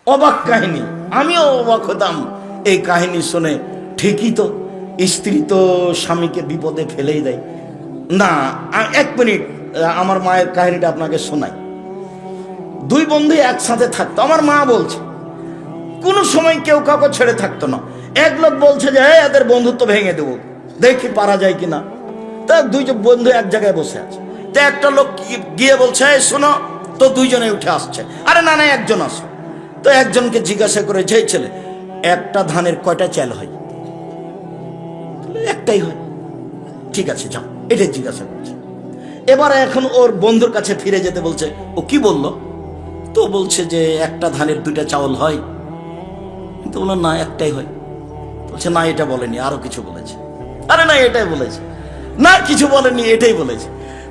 অবাক কাহিনী, আমিও অবাক হতাম এই কাহিনী শুনে। ঠিকই তো, স্ত্রী তো স্বামীকে বিপদে ফেলেই দেয়। না, এক মিনিট, আমার মায়ের কাহিনীটা আপনাকে শোনাই। দুই বন্ধু একসাথে থাকতো। আমার মা বলছে কোনো সময় কেউ কাউকে ছেড়ে থাকতো না। এক লোক বলছে যে এদের বন্ধুত্ব ভেঙে দেবো, দেখি পারা যায় কিনা। তা দুইজন বন্ধু এক জায়গায় বসে আছে। তো একটা লোক গিয়ে বলছে, শোনো তো, দুইজনে উঠে আসছে। আরে না না, একজন আসো। তো একজনকে জিজ্ঞাসা করে, যে ছেলে, একটা ধানের কয়টা চাল হয়? একটাই হয়। ঠিক আছে, যাও, এটাই জিজ্ঞাসা করছে। এবারে এখন ওর বন্ধুর কাছে ফিরে যেতে বলছে। ও কি বলল? তো বলছে যে একটা ধানের দুইটা চাউল হয়। তো বললো না, একটাই হয়। বলছে না, এটা বলেনি, আরো কিছু বলেছে। আরে না, এটাই বলেছে। না, কিছু বলেনি, এটাই বলেছে।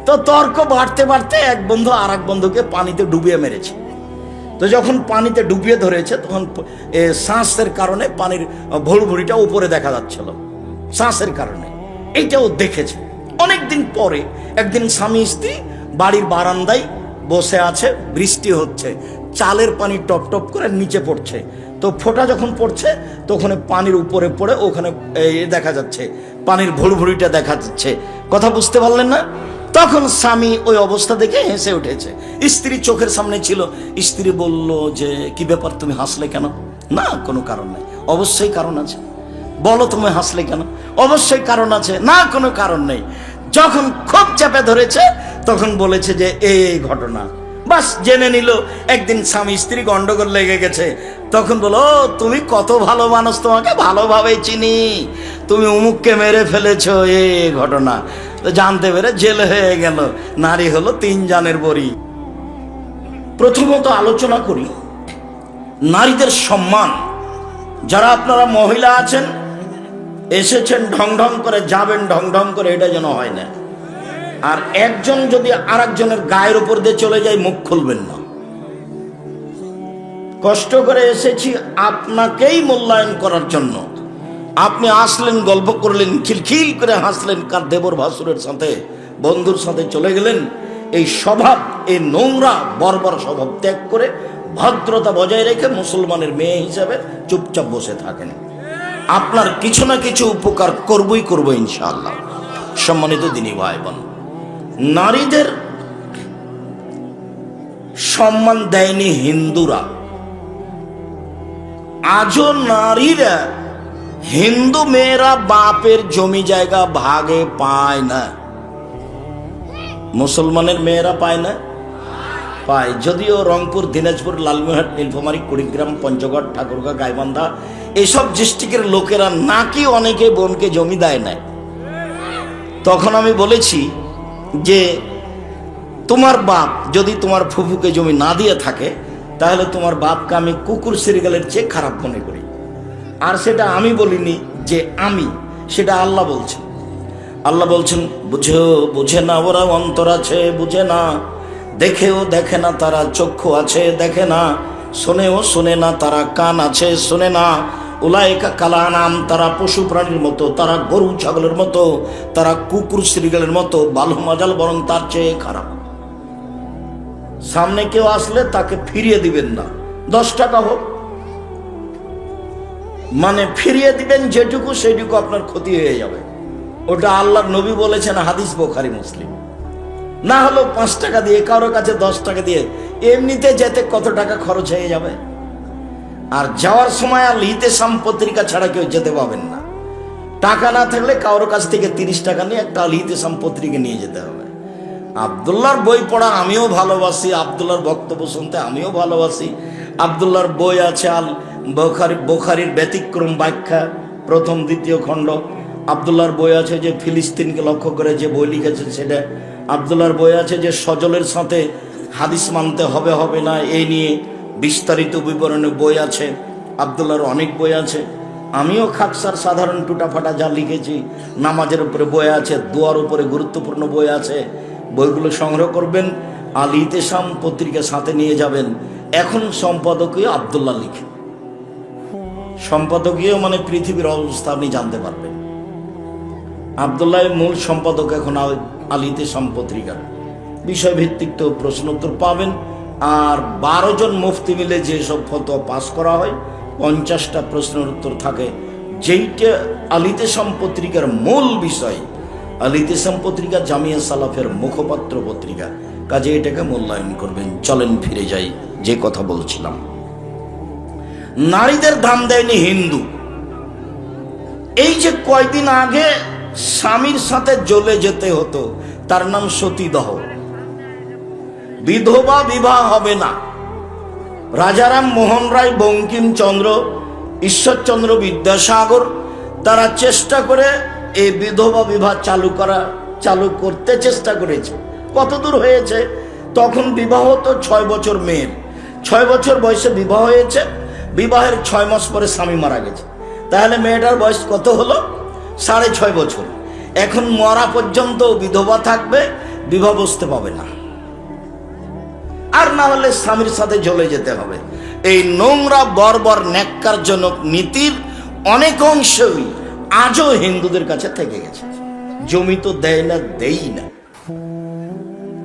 তো তর্ক বাড়তে বাড়তে এক বন্ধু আর এক বন্ধুকে পানিতে ডুবিয়ে মেরেছে। তো যখন পানিতে ডুবিয়ে ধরেছে, তখন শ্বাসের কারণে পানির ভুড়ভুড়িটা উপরে দেখা যাচ্ছিল, শ্বাসের কারণে। এইটাও দেখেছে। অনেকদিন পরে একদিন স্বামী স্ত্রী বাড়ির বারান্দায় বসে আছে, বৃষ্টি হচ্ছে, চালের পানি টপ টপ করে নিচে পড়ছে। তো ফোঁটা যখন পড়ছে, তখন পানির উপরে পড়ে ওখানে দেখা যাচ্ছে, পানির ভুড়ভুড়িটা দেখা যাচ্ছে। কথা বুঝতে পারলেন না? তখন স্বামী ওই অবস্থা দেখে হেসে উঠেছে। স্ত্রী চোখের সামনে ছিল। স্ত্রী বলল যে, কি ব্যাপার, তুমি হাসলে কেন? না, কোনো কারণ নেই। অবশ্যই কারণ আছে। বলো, তুমি হাসলে কেন? অবশ্যই কারণ আছে। না, কোনো কারণ নেই। যখন খুব চেপে ধরেছে, তখন বলেছে যে এই ঘটনা। বাস জেনে নিল একদিন স্বামী স্ত্রী গন্ডগোল লেগে গেছে। তখন বলো, তুমি কত ভালো মানুষ, তোমাকে ভালোভাবে চিনি, তুমি অমুককে মেরে ফেলেছো, এই ঘটনা। তো জানতে পেরে জেল হয়ে গেল। নারী হলো 3 জানের বড়ি। প্রথমত আলোচনা করি নারীদের সম্মান। যারা আপনারা মহিলা আছেন, এসেছেন ঢং ঢং করে, যাবেন ঢং ঢং করে, এটা যেন হয় না। আর একজন যদি আর একজনের গায়ের উপর দিয়ে চলে যায়, মুখ খুলবেন না। কষ্ট করে এসেছি আপনাকেই মূল্যায়ন করার জন্য। আপনি আসলেন, গল্প করলেন, খিলখিল করে হাসলেন, কার দেবর ভাসুরের সাথে, বন্ধুর সাথে চলে গেলেন। এই স্বভাব, এই নোংরা বর্বর স্বভাব ত্যাগ করে ভদ্রতা বজায় রেখে মুসলমানের মেয়ে হিসাবে চুপচাপ বসে থাকেন। আপনার কিছু না কিছু উপকার করবই করবো ইনশাআল্লাহ। সম্মানিত দিনী ভাই বোন, নারীদের সম্মান দেয়নি হিন্দুরা। আজও নারীরা, হিন্দু মেয়েরা বাপের জমি জায়গা ভাগে পায় না। মুসলমানের মেয়েরা পায় না? পায়। যদিও রংপুর, দিনাজপুর, লালমনিরহাট, নীলফামারী, কুড়িগ্রাম, পঞ্চগড়, ঠাকুরগাঁও, গাইবান্ধা এসব ডিস্ট্রিক্টের লোকেরা নাকি অনেকে বোনকে জমি দেয় না। তখন আমি বলেছি যে তোমার বাপ যদি তোমার ফুফুকে জমি না দিয়ে থাকে, তাহলে তোমার বাপকে আমি কুকুর সিরিগালের চেয়ে খারাপ মনে করি। আর সেটা আমি বলিনি, যে আমি, সেটা আল্লাহ বলছেন। আল্লাহ বলছেন, বুঝে না ওরা, অন্তর আছে বুঝে না, দেখেও দেখে না তারা, চক্ষু আছে দেখে না, শোনেও শোনে না তারা, কান আছে শোনে না। উলাইকা কালানাম, তারা পশু প্রাণীর মতো, তারা গরু ছাগলের মতো, তারা কুকুর শ্রীগালের মতো, বালু মাজাল বরং তার চেয়ে খারাপ। সামনে কেউ আসলে তাকে ফিরিয়ে দিবেন না, 10 টাকা হোক, মানে ফিরিয়ে দিবেন যেটুকু, সেইটুকু আপনার ক্ষতি হয়ে যাবে। ওটা আল্লাহর নবী বলেছেন, হাদিস বুখারী মুসলিম। না হলো 5 টাকা দিয়ে, কারোর কাছে 10 টাকা দিয়ে, এমনিতে যেতে কত টাকা খরচ হয়ে যাবে। আর যাওয়ার সময় আর ইতেসাম পত্রিকা ছাড়া কেউ যেতে পাবেন না। টাকা না থাকলে কারোর কাছ থেকে 30 টাকা নিয়ে একটা ইতেসাম পত্রিকা নিয়ে যেতে হবে। আব্দুল্লাহর বই পড়া আমিও ভালোবাসি, আব্দুল্লাহর বক্তব্য শুনতে আমিও ভালোবাসি। আব্দুল্লাহর বই আছে আল বুখারীর ব্যতিক্রম ব্যাখ্যা, 1ম 2য় খণ্ড। আব্দুল্লাহর বই আছে যে ফিলিস্তিনকে লক্ষ্য করে যে বই লিখেছে সেটা। আব্দুল্লাহর বই আছে যে সজলের সাথে হাদিস মানতে হবে হবে না, এই নিয়ে বিস্তারিত বিবরণে বই আছে। আব্দুল্লাহর অনেক বই আছে। আমিও খাকসার সাধারণ টুটাফাটা যা লিখেছি, নামাজের উপরে বই আছে, দোয়ার উপরে গুরুত্বপূর্ণ বই আছে। বইগুলো সংগ্রহ করবেন, আল ইতেসাম পত্রিকা সাথে নিয়ে যাবেন। এখন সম্পাদকীয় আব্দুল্লাহ লিখে, সম্পাদকীয় মানে পৃথিবীর অবস্থা আপনি জানতে পারবেন। আব্দুল্লাহ মূল সম্পাদক এখন আল ইতেসাম পত্রিকার। বিষয়ভিত্তিক তো প্রশ্নোত্তর পাবেন, আর 12 জন মুফতি মিলে যেসব ফতোয়া পাস করা হয় 50টা প্রশ্নের উত্তর থাকে, যেইটা আল ইতিসাম পত্রিকার মূল বিষয়। আল ইতিসাম পত্রিকা জামিয়া সালাফের মুখপাত্র পত্রিকা, কাজে এটাকে মূল্যায়ন করবেন। চলেন ফিরে যাই, যে কথা বলছিলাম, নারীদের দাম দেয়নি হিন্দু। এই যে কয়দিন আগে স্বামীর সাথে জ্বলে যেতে হতো, তার নাম সতীদাহ। বিধবা বিবাহ হবে না। রাজারাম মোহন রায়, বঙ্কিমচন্দ্র, ঈশ্বরচন্দ্র বিদ্যাসাগর তারা চেষ্টা করে এই বিধবা বিবাহ চালু করতে চেষ্টা করেছে। কতদূর হয়েছে? তখন বিবাহ তো 6 বছর মেয়ের, 6 বছর বয়সে বিবাহ হয়েছে, বিবাহের 6 মাস পরে স্বামী মারা গেছে। তাহলে মেয়েটার বয়স কত হলো? 6.5 বছর। এখন মরা পর্যন্ত বিধবা থাকবে, বিবাহ বসতে পাবে না, আর না হলে স্বামীর সাথে জ্বলে যেতে হবে। এই নোংরা বর্বর ন্যাক্কারজনক নীতির অনেক অংশই আজও হিন্দুদের কাছে থেকে গেছে। জমি তো দেয় না, দেই না,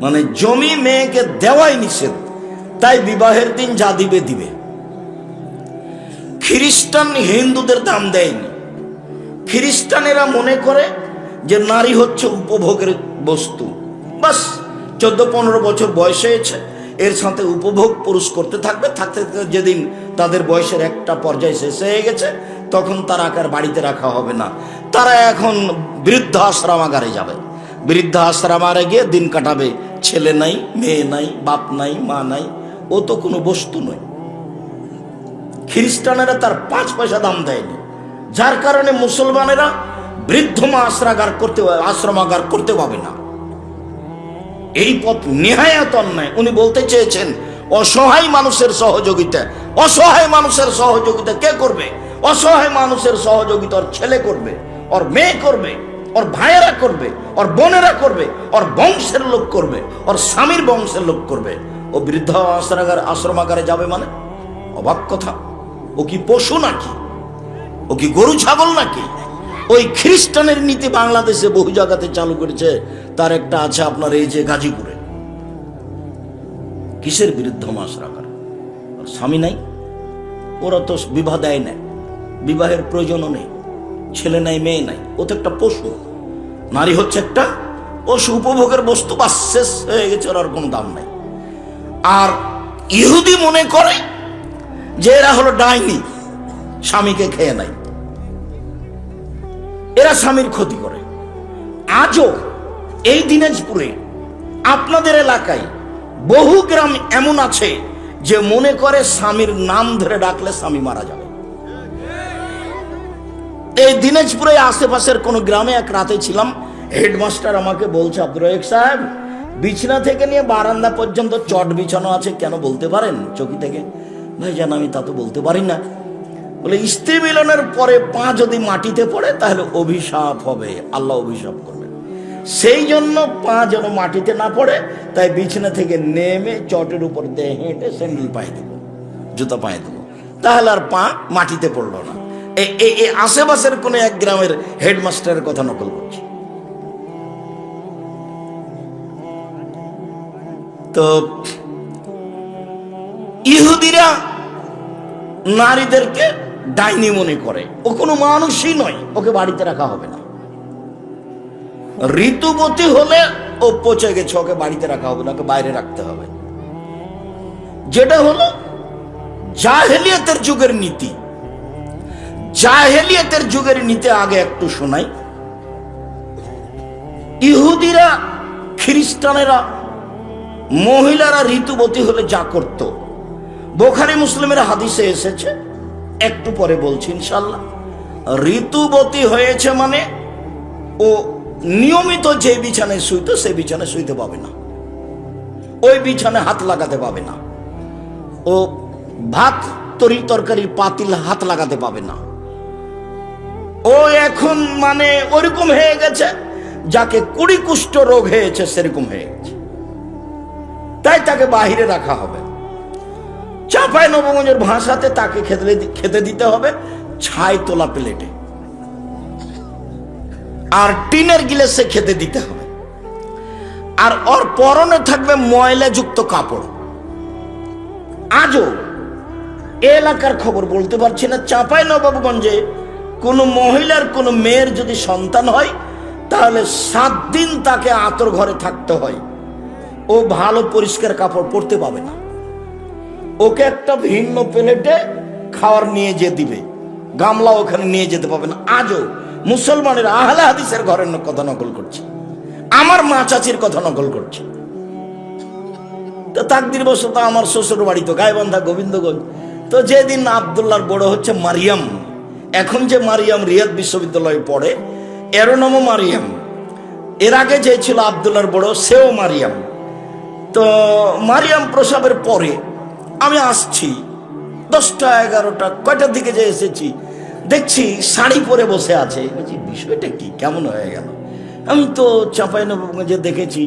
মানে জমি মেয়েকে দেওয়াই নিষেধ, তাই বিবাহের দিন যা দিবে দিবে। খ্রিস্টান হিন্দুদের দাম দেয়নি। খ্রিস্টানেরা মনে করে যে নারী হচ্ছে উপভোগের বস্তু, বাস 14-15 বছর বয়স হয়েছে, এর সাথে উপভোগ পুরুষ করতে থাকবে, থাকতে থাকতে যেদিন তাদের বয়সের একটা পর্যায় শেষ হয়ে গেছে, তখন তারা আর বাড়িতে রাখা হবে না, তারা এখন বৃদ্ধাশ্রমাগারে যাবে। বৃদ্ধাশ্রমাগারে গিয়ে দিন কাটাবে। ছেলে নাই, মেয়ে নাই, বাপ নাই, মা নাই, ও তো কোনো বস্তু নয়। খ্রিস্টানেরা তার 5 পয়সা দাম দেয়নি, যার কারণে মুসলমানেরা বৃদ্ধ মা আশ্রমাগার করতে পাবে না। এই পথ নেহায়াত অন্যায়। উনি বলতে চেয়েছেন অসহায় মানুষের সহযোগিতা। অসহায় মানুষের সহযোগিতা কে করবে? অসহায় মানুষের সহযোগিতা ওর ছেলে করবে, ওর মেয়ে করবে, ওর ভাইয়েরা করবে, ওর বোনেরা করবে, ওর বংশের লোক করবে, ওর স্বামীর বংশের লোক করবে। ও বৃদ্ধ আশ্রমাগারে যাবে মানে? অবাক কথা। ও কি পশু নাকি? ও কি গরু ছাগল নাকি? ওই খ্রিস্টানের নীতি বাংলাদেশে বহু জায়গাতে চালু করেছে। তার একটা আছে আপনার এই যে গাজীপুরে। কিসের বৃদ্ধাশ্রমাগার? স্বামী নাই, ওরা তো বিবাহ দেয় না, বিবাহের প্রয়োজনও নেই, ছেলে নাই, মেয়ে নাই, ও তো একটা পশু। নারী হচ্ছে একটা পশু, উপভোগের বস্তু, বাস শেষ হয়ে গেছে, ওর কোনো দাম নাই। আর ইহুদি মনে করে যে এরা হলো ডাইনি, স্বামীকে খেয়ে নাই, এরা স্বামীর ক্ষতি করে। আজও এই দিনাজপুরে আপনাদের এলাকায় বহু গ্রাম এমন আছে যে মনে করে স্বামীর নাম ধরে ডাকলে স্বামী মারা যাবে। এই দিনাজপুরে আশেপাশের কোন গ্রামে এক রাতে ছিলাম, হেডমাস্টার আমাকে বলছে, আব্দুর রহিক সাহেব, বিছানা থেকে নিয়ে বারান্দা পর্যন্ত চট বিছানো আছে, কেন বলতে পারেন? চৌকি থেকে। ভাইজান আমি তা তো বলতে পারি না। বলে স্ত্রী মিলনের পরে পা যদি মাটিতে পড়ে তাহলে অভিশাপ হবে, আল্লাহ অভিশাপ করবে, সেই জন্য পা যেন মাটিতে না পড়ে, তাই বিছানা থেকে নেমে চটের উপর দিয়ে হেঁটে স্যান্ডেল পায়ে দেবো, জুতা পায়ে দেবো, তাহলে আর পা মাটিতে পড়লো না। এই আশেপাশের কোন এক গ্রামের হেডমাস্টারের কথা নকল করছি। তো ইহুদিরা নারীদেরকে ডাইনি মনে করে, ও কোনো মানুষই নয়, ওকে বাড়িতে রাখা হবে না। ঋতুবতী হলে ও পচে গেছে, ওকে বাড়িতে রাখা হবে না, ওকে বাইরে রাখতে হবে। যেটা হলো জাহেলিয়াতের যুগের নীতি। জাহেলিয়াতের যুগের নীতি আগে একটু শোনাই। ইহুদিরা, খ্রিস্টানেরা, মহিলারা ঋতুবতী হলে যা করত, বুখারী মুসলিমের হাদিসে এসেছে, একটু পরে বলছি ইনশাল্লাহ। ঋতুবতী হয়েছে মানে ও নিয়মিত যে বিছানায় শুইতো সেই বিছানায় শুইতে পাবে না, ওই বিছানায় হাত লাগাতে পাবে না, ও ভাত তরকারির পাতিল হাত লাগাতে পাবে না। ও এখন মানে ওরকম হয়ে গেছে যাকে কুষ্ঠ রোগ হয়েছে সেরকম হয়ে গেছে, তাই তাকে বাহিরে রাখা হবে। চাঁপাই নবগঞ্জের ভাষাতে তাকে খেতে দিতে হবে ছাই তোলা প্লেটে, আর টিনের গিলাসে খেতে দিতে হবে। আর ওর পরনে থাকবে ময়লা যুক্ত কাপড়, আজও এ এলাকার খবর বলতে পারছি না, চাঁপাইনবাবগঞ্জে কোনো মহিলার কোনো মেয়ের যদি সন্তান হয় তাহলে 7 দিন তাকে আতর ঘরে থাকতে হয়। ও ভালো পরিষ্কার কাপড় পরতে পাবে না, ওকে একটা ভিন্ন প্লেটে খাবার নিয়ে যে দিবে, গামলা ওখানে নিয়ে যেতে পাবে না। আজও মুসলমানের আহলে হাদিসের ঘরের কথা নকল করছে, আমার মা চাচির কথা নকল করছে। তো তাকদির বশত আমার শ্বশুর বাড়ি তো গাইবান্ধা গোবিন্দগঞ্জ। তো যেদিন আব্দুল্লাহর বড় হচ্ছে মারিয়াম, এখন যে মারিয়াম রিয়াদ বিশ্ববিদ্যালয়ে পড়ে, এর নামও মারিয়াম। এর আগে যে ছিল আব্দুল্লাহর বড়, সেও মারিয়াম। তো মারিয়াম প্রসবের পরে আমি আসছি 10টা 11টা কয়টার দিকে যে এসেছি, দেখছি শাড়ি পরে বসে আছে। বলছি বিষয়টা কি, কেমন হয়ে গেল? আমি তো চাঁপাইনবাবগঞ্জে দেখেছি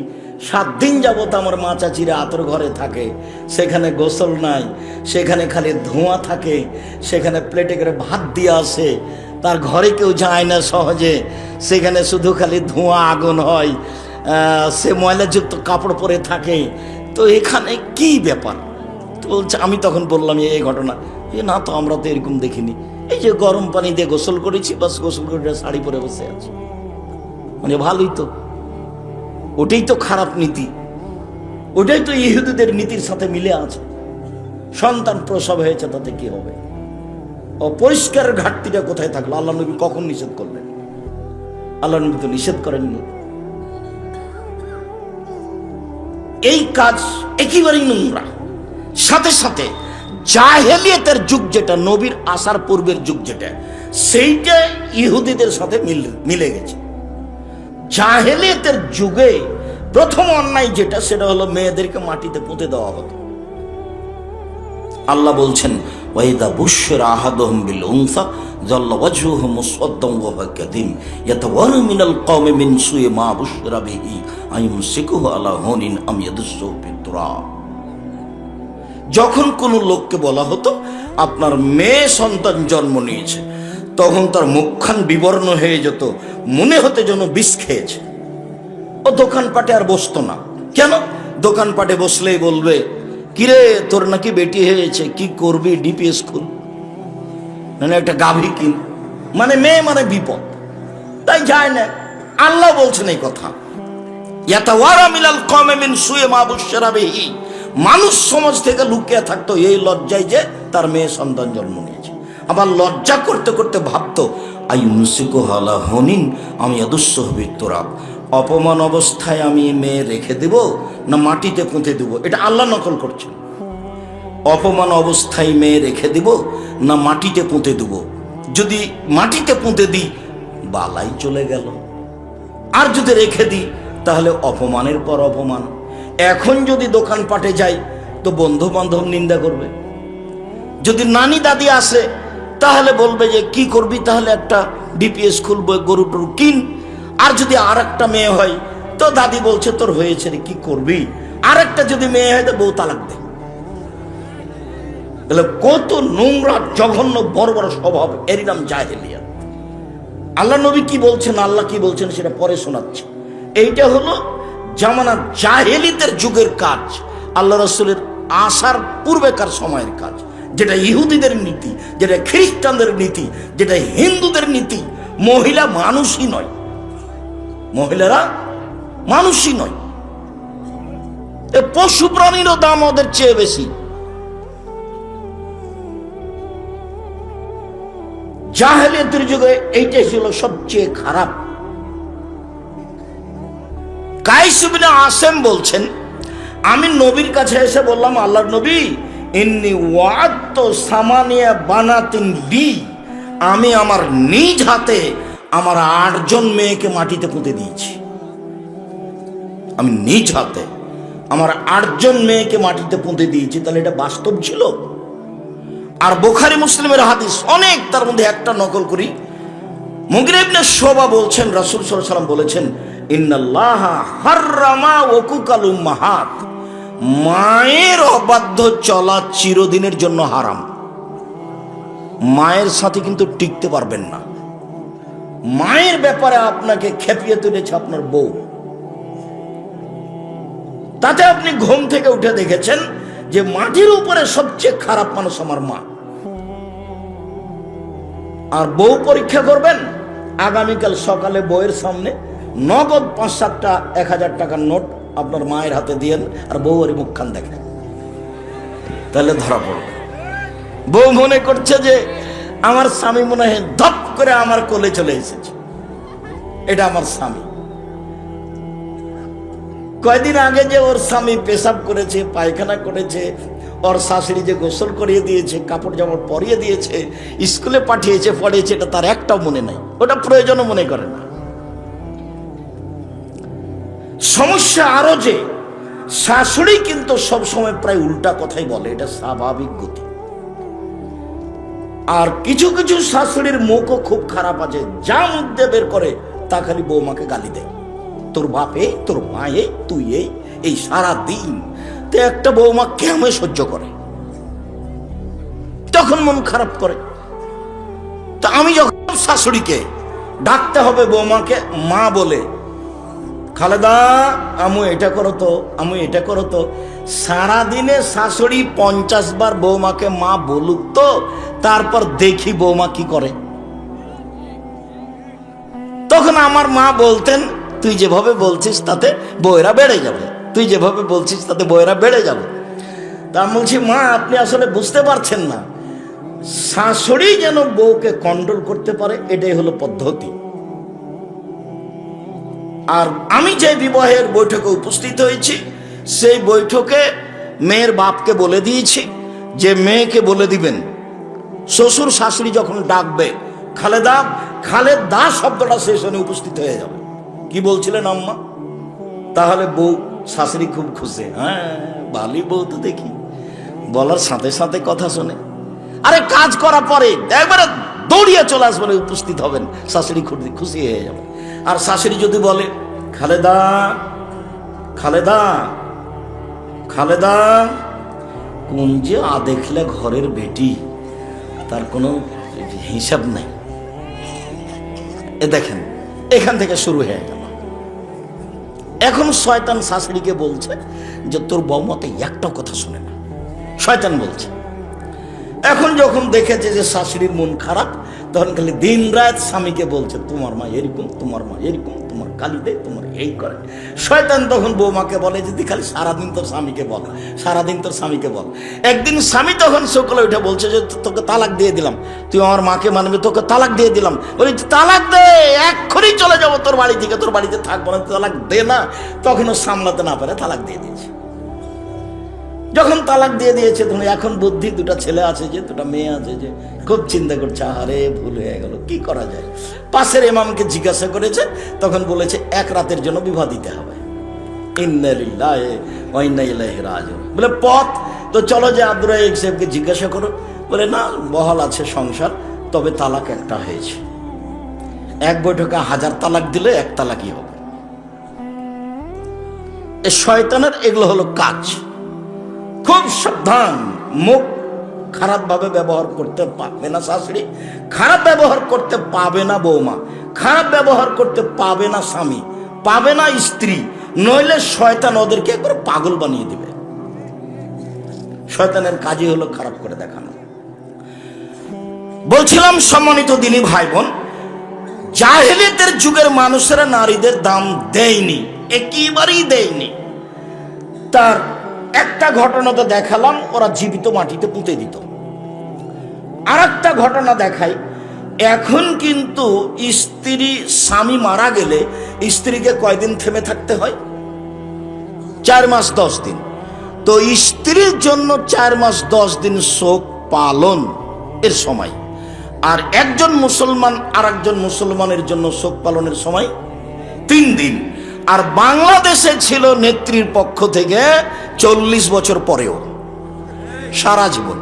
7 দিন যাবত আমার মা চাচিরা আতর ঘরে থাকে, সেখানে গোসল নাই, সেখানে খালি ধোঁয়া থাকে, সেখানে প্লেটে করে ভাত দিয়ে আসে, তার ঘরে কেউ যায় না সহজে, সেখানে শুধু খালি ধোঁয়া আগুন হয়, সে ময়লাযুক্ত কাপড় পরে থাকে। তো এখানে কি ব্যাপার? তো বলছে, আমি তখন বললাম এই ঘটনা। না তো আমরা তো এরকম দেখিনি, এই যে গরম পানি দিয়ে গোসল করেছি, বাস গোসল করে শাড়ি পরে বসে আছে। মানে ভালোই তো, ওটাই তো খারাপ নীতি, ওটাই তো ইহুদিদের নীতির সাথে মিলে আছে। সন্তান প্রসব হয়েছে, তাতে কি হবে? অপরিষ্কারের ঘাটতিটা কোথায় থাকলো? আল্লাহ নবী কখন নিষেধ করলেন? আল্লাহ নবী তো নিষেধ করেননি। এই কাজ একেবারেই নোংরা। সাথে সাথে জাহেলিয়াতের যুগ যেটা, নবীর আসার পূর্বের যুগ যেটা, সেইটা ইহুদিদের সাথে মিলে গেছে। জাহেলিয়াতের যুগে প্রথম অন্যায় যেটা, সেটা হলো মেয়েদেরকে মাটিতে পুঁতে দেওয়া হতো। আল্লাহ বলছেন, ওয়াইদা বুশরা আহাদুহুম বিল উনসা যাল্লা ওয়াজহুহু মুসওয়াদ্দান ওয়া হুয়া কাযীম ইয়াতাওয়ারা মিনাল কওমি মিন সুই মা বুশরা বিহি আইয়ুমসিকুহু আলা হুনিন আম ইয়াদুসসুহু ফিত-তুরাব। যখন কোনো লোককে বলা হতো আপনার মেয়ে সন্তান জন্ম নিয়েছে, তখন তার মুখখান বিবর্ণ হয়ে যেত, মনে হতে যেন বিষ খেয়েছে। ও দোকানপাটে আর বসতো না। কেন? দোকানপাটে বসলেই বলবে, কিরে তোর নাকি বেটি হয়েছে, কি করবি? ডিপিএস খুল, মানে একটা গাভী কিন। মানে মেয়ে মানে বিপদ, তাই যায় না। আল্লাহ বলছেন এই কথা, ইয়াতাওয়ারা মিনাল কওমি মিন সুই মা বুশরা বিহি। মানুষ সমাজ থেকে লুকিয়ে থাকতো এই লজ্জায় যে তার মেয়ে সন্তান জন্ম নিয়েছে। আবার লজ্জা করতে করতে ভাবতো, আইয়ুমসিকুহু আলা হুনিন আম ইয়াদুসসুহু ফিত-তুরাব। অপমান অবস্থায় আমি মেয়ে রেখে দেব না মাটিতে পুঁতে দেব? এটা আল্লাহ নকল করছেন। অপমান অবস্থায় মেয়ে রেখে দেব না মাটিতে পুঁতে দেব? যদি মাটিতে পুঁতে দিই বালাই চলে গেল, আর যদি রেখে দিই তাহলে অপমানের পর অপমান। এখন যদি দোকানপাটে যাই তো বন্ধু বান্ধব নিন্দা করবে, যদি নানি দাদি আসে তাহলে বলবে যে কি করবি, তাহলে একটা ডিপিএস খুলবো, গরু টরু কিন। আর যদি আর একটা মেয়ে হয় তো দাদি বলছে তোর হয়েছে রে, কি করবি? আর একটা যদি মেয়ে হয় তো বউ তালাক দে। তাহলে কত নোংরা জঘন্য বড় বড় স্বভাব, এরই নাম জাহেলিয়াত। আল্লাহ নবী কি বলছেন, আল্লাহ কি বলছেন সেটা পরে শোনাচ্ছে। এইটা হলো জামানার জাহেলিতের যুগের কাজ, আল্লাহ রাসূলের আসার পূর্বেকার সময়ের কাজ, যেটা ইহুদিদের নীতি, যেটা খ্রিস্টানদের নীতি, যেটা হিন্দুদের নীতি। মহিলা মানুষই নয়, মহিলারা মানুষই নয়, পশু প্রাণীরও দাম ওদের চেয়ে বেশি। জাহেলিয়াতের যুগে এইটাই ছিল সবচেয়ে খারাপ। কাইস ইবনে আসেম বলছেন, আমি নবীর কাছে এসে বললাম, আল্লাহর নবী, ইন্নী ওয়া'আদতু সামানিয়া বানাতিন লি, আমি আমার নিজ হাতে আমার 8 জন মেয়েকে মাটিতে পুঁতে দিয়েছি। আমি নিজ হাতে আমার 8 জন মেয়েকে মাটিতে পুঁতে দিয়েছি। তাহলে এটা বাস্তব ছিল? আর বুখারী মুসলিমের হাদিস অনেক, তার মধ্যে একটা নকল করি। মুগীরা ইবনে শুবা বলছেন, রাসূল সাল্লাল্লাহু আলাইহি ওয়াসাল্লাম বলেছেন, ইন্নাল্লাহা হাররামা ওয়াকুকাল উম্মাহাত, মায়ের অবাধ্য চলা চিরদিনের জন্য হারাম। মায়ের সাথে কিন্তু টিকতে পারবেন না। মায়ের ব্যাপারে আপনাকে খেপিয়ে তুলেছে আপনার বউ। তাতে আপনি ঘুম থেকে উঠে দেখেছেন যে মাটির উপরে সবচেয়ে খারাপ মানুষ আমার মা। আর বউ পরীক্ষা করবেন, আগামীকাল সকালে বউয়ের সামনে নগদ 5-7টা 1000 টাকার নোট আপনার মায়ের হাতে দিয়েন, আর বউয়ের মুখখান দেখেন, তাহলে ধরা পড়বে। বউ মনে করছে যে আমার স্বামী মনে হয় ধপ করে আমার কোলে চলে এসেছে, এটা আমার স্বামী। কয়দিন আগে যে ওর স্বামী পেশাব করেছে, পায়খানা করেছে, ওর শাশুড়ি যে গোসল করিয়ে দিয়েছে, কাপড় জামড় পরিয়ে দিয়েছে, স্কুলে পাঠিয়েছে, পড়িয়েছে, এটা তার একটাও মনে নাই, ওটা প্রয়োজনও মনে করে না। সমস্যা আরো যে শাশুড়ি কিন্তু সবসময় প্রায় উল্টা কথাই বলে, এটা স্বাভাবিক গতি। আর কিছু কিছু শাশুড়ির মুখও খুব খারাপ আছে, যা মুখ দিয়ে বের করে তা খালি বৌমাকে গালি দেয়, তোর বাপে, তোর মায়ে, তুই এই সারা দিন। তো একটা বৌমা কেমন সহ্য করে, তখন মন খারাপ করে। তা আমি যখন শাশুড়িকে ডাকতে হবে বৌমাকে মা বলে, খালেদা আমু এটা করো তো, আমু এটা করো তো, সারাদিনে শাশুড়ি 50 বার বৌমাকে মা বলুক তো, তারপর দেখি বৌমা কি করে। তখন আমার মা বলতেন, তুই যেভাবে বলছিস তাতে বউয়েরা বেড়ে যাবে, তুই যেভাবে বলছিস তাতে বউয়েরা বেড়ে যাবে। তা আমি বলছি, মা আপনি আসলে বুঝতে পারছেন না, শাশুড়ি যেন বউকে কন্ট্রোল করতে পারে, এটাই হলো পদ্ধতি। আর আমি যে বিবাহের বৈঠকে উপস্থিত হয়েছি, সেই বৈঠকে মেয়ের বাপকে বলে দিয়েছি যে মেয়েকে বলে দিবেন শ্বশুর শাশুড়ি যখন ডাকবে খালেদা, খালেদা শব্দটা সেই শুনে উপস্থিত হয়ে যাবে। কি বলছিলেন আম্মা? তাহলে বউ শাশুড়ি খুব খুশি, হ্যাঁ ভালোই বউ তো দেখি, বলার সাথে সাথে কথা শোনে। আরে কাজ করার পরে একবারে দৌড়িয়ে চলে আসবেন, উপস্থিত হবেন, শাশুড়ি খুশি হয়ে যাবে। আর শাশুড়ি যদি বলে খালেদা, খালেদা, খালেদা, কোন যে দেখলে ঘরের বেটি, তার কোনো হিসাব নাই। এ দেখেন, এখান থেকে শুরু হয়ে গেল। এখন শয়তান শাশুড়িকে বলছে যে তোর বৌমাতে একটাও কথা শুনে না, শয়তান বলছে। এখন যখন দেখেছে যে শাশুড়ির মন খারাপ, তখন খালি দিন রাত স্বামীকে বলছে তোমার মা এরকম, তোমার মা এরকম, তোমার গালি দেয়, তোমার এই করে। শয়তান তখন বৌমাকে বলে যে তুই খালি সারাদিন তোর স্বামীকে বল, সারাদিন তোর স্বামীকে বল। একদিন স্বামী তখন সকালে উঠে বলছে যে তোকে তালাক দিয়ে দিলাম, তুই আমার মাকে মানবি, তোকে তালাক দিয়ে দিলাম। বলি তালাক দে, এক্ষুনি চলে যাবো তোর বাড়ি থেকে, তোর বাড়িতে থাকবো না, তালাক দে না। তখন ও সামলাতে না পারে তালাক দিয়ে দিয়েছে। যখন তালাক দিয়ে দিয়েছে, তখন এখন বুদ্ধি, দুটা ছেলে আছে, যে দুটা মেয়ে আছে, যে খুব চিন্তা করছে আরে ভুল হয়ে গেল, কি করা যায়। পাশের ইমামকে জিজ্ঞাসা করেছে, তখন বলেছে এক রাতের জন্য বিবাহ দিতে হবে। ইন্না লিল্লাহি ওয়া ইন্না ইলাইহি রাজিউন। বলে পথ তো চলো যে আব্দুর রাজ্জাক সাহেবকে জিজ্ঞাসা করো। বলে না, বহাল আছে সংসার, তবে তালাক একটা হয়েছে। এক বৈঠকে 1000 তালাক দিলে এক তালাকই হবে। এ শয়তানের এগুলো হলো কাজ। খুব সাবধান, মুখ খারাপ ভাবে ব্যবহার করতে পারবে না শাশুড়ি, খারাপ ব্যবহার করতে পাবে না বৌমা, খারাপ ব্যবহার করতে পাবে না স্বামী, পাবে না স্ত্রী, নইলে শয়তান ওদেরকে একবার পাগল বানিয়ে দিবে। শয়তানের কাজই হলো খারাপ করে দেখানো। বলছিলাম সম্মানিত দিনী ভাই বোন, জাহেলিয়াতের যুগের মানুষেরা নারীদের দাম দেয়নি, একেবারেই দেয়নি। তার একটা ঘটনা তো দেখালাম, ওরা জীবিত মাটিতে পুঁতে দিত। আর একটা ঘটনা দেখাই, এখন কিন্তু স্ত্রী, স্বামী মারা গেলে স্ত্রীকে কয়দিন থেমে থাকতে হয়? 4 মাস 10 দিন। তো স্ত্রীর জন্য 4 মাস 10 দিন শোক পালন এর সময়, আর একজন মুসলমান আর একজন মুসলমানের জন্য শোক পালনের সময় 3 দিন। আর বাংলাদেশে ছিল নেত্রীর পক্ষ থেকে 40 বছর পরেও সারা জীবন।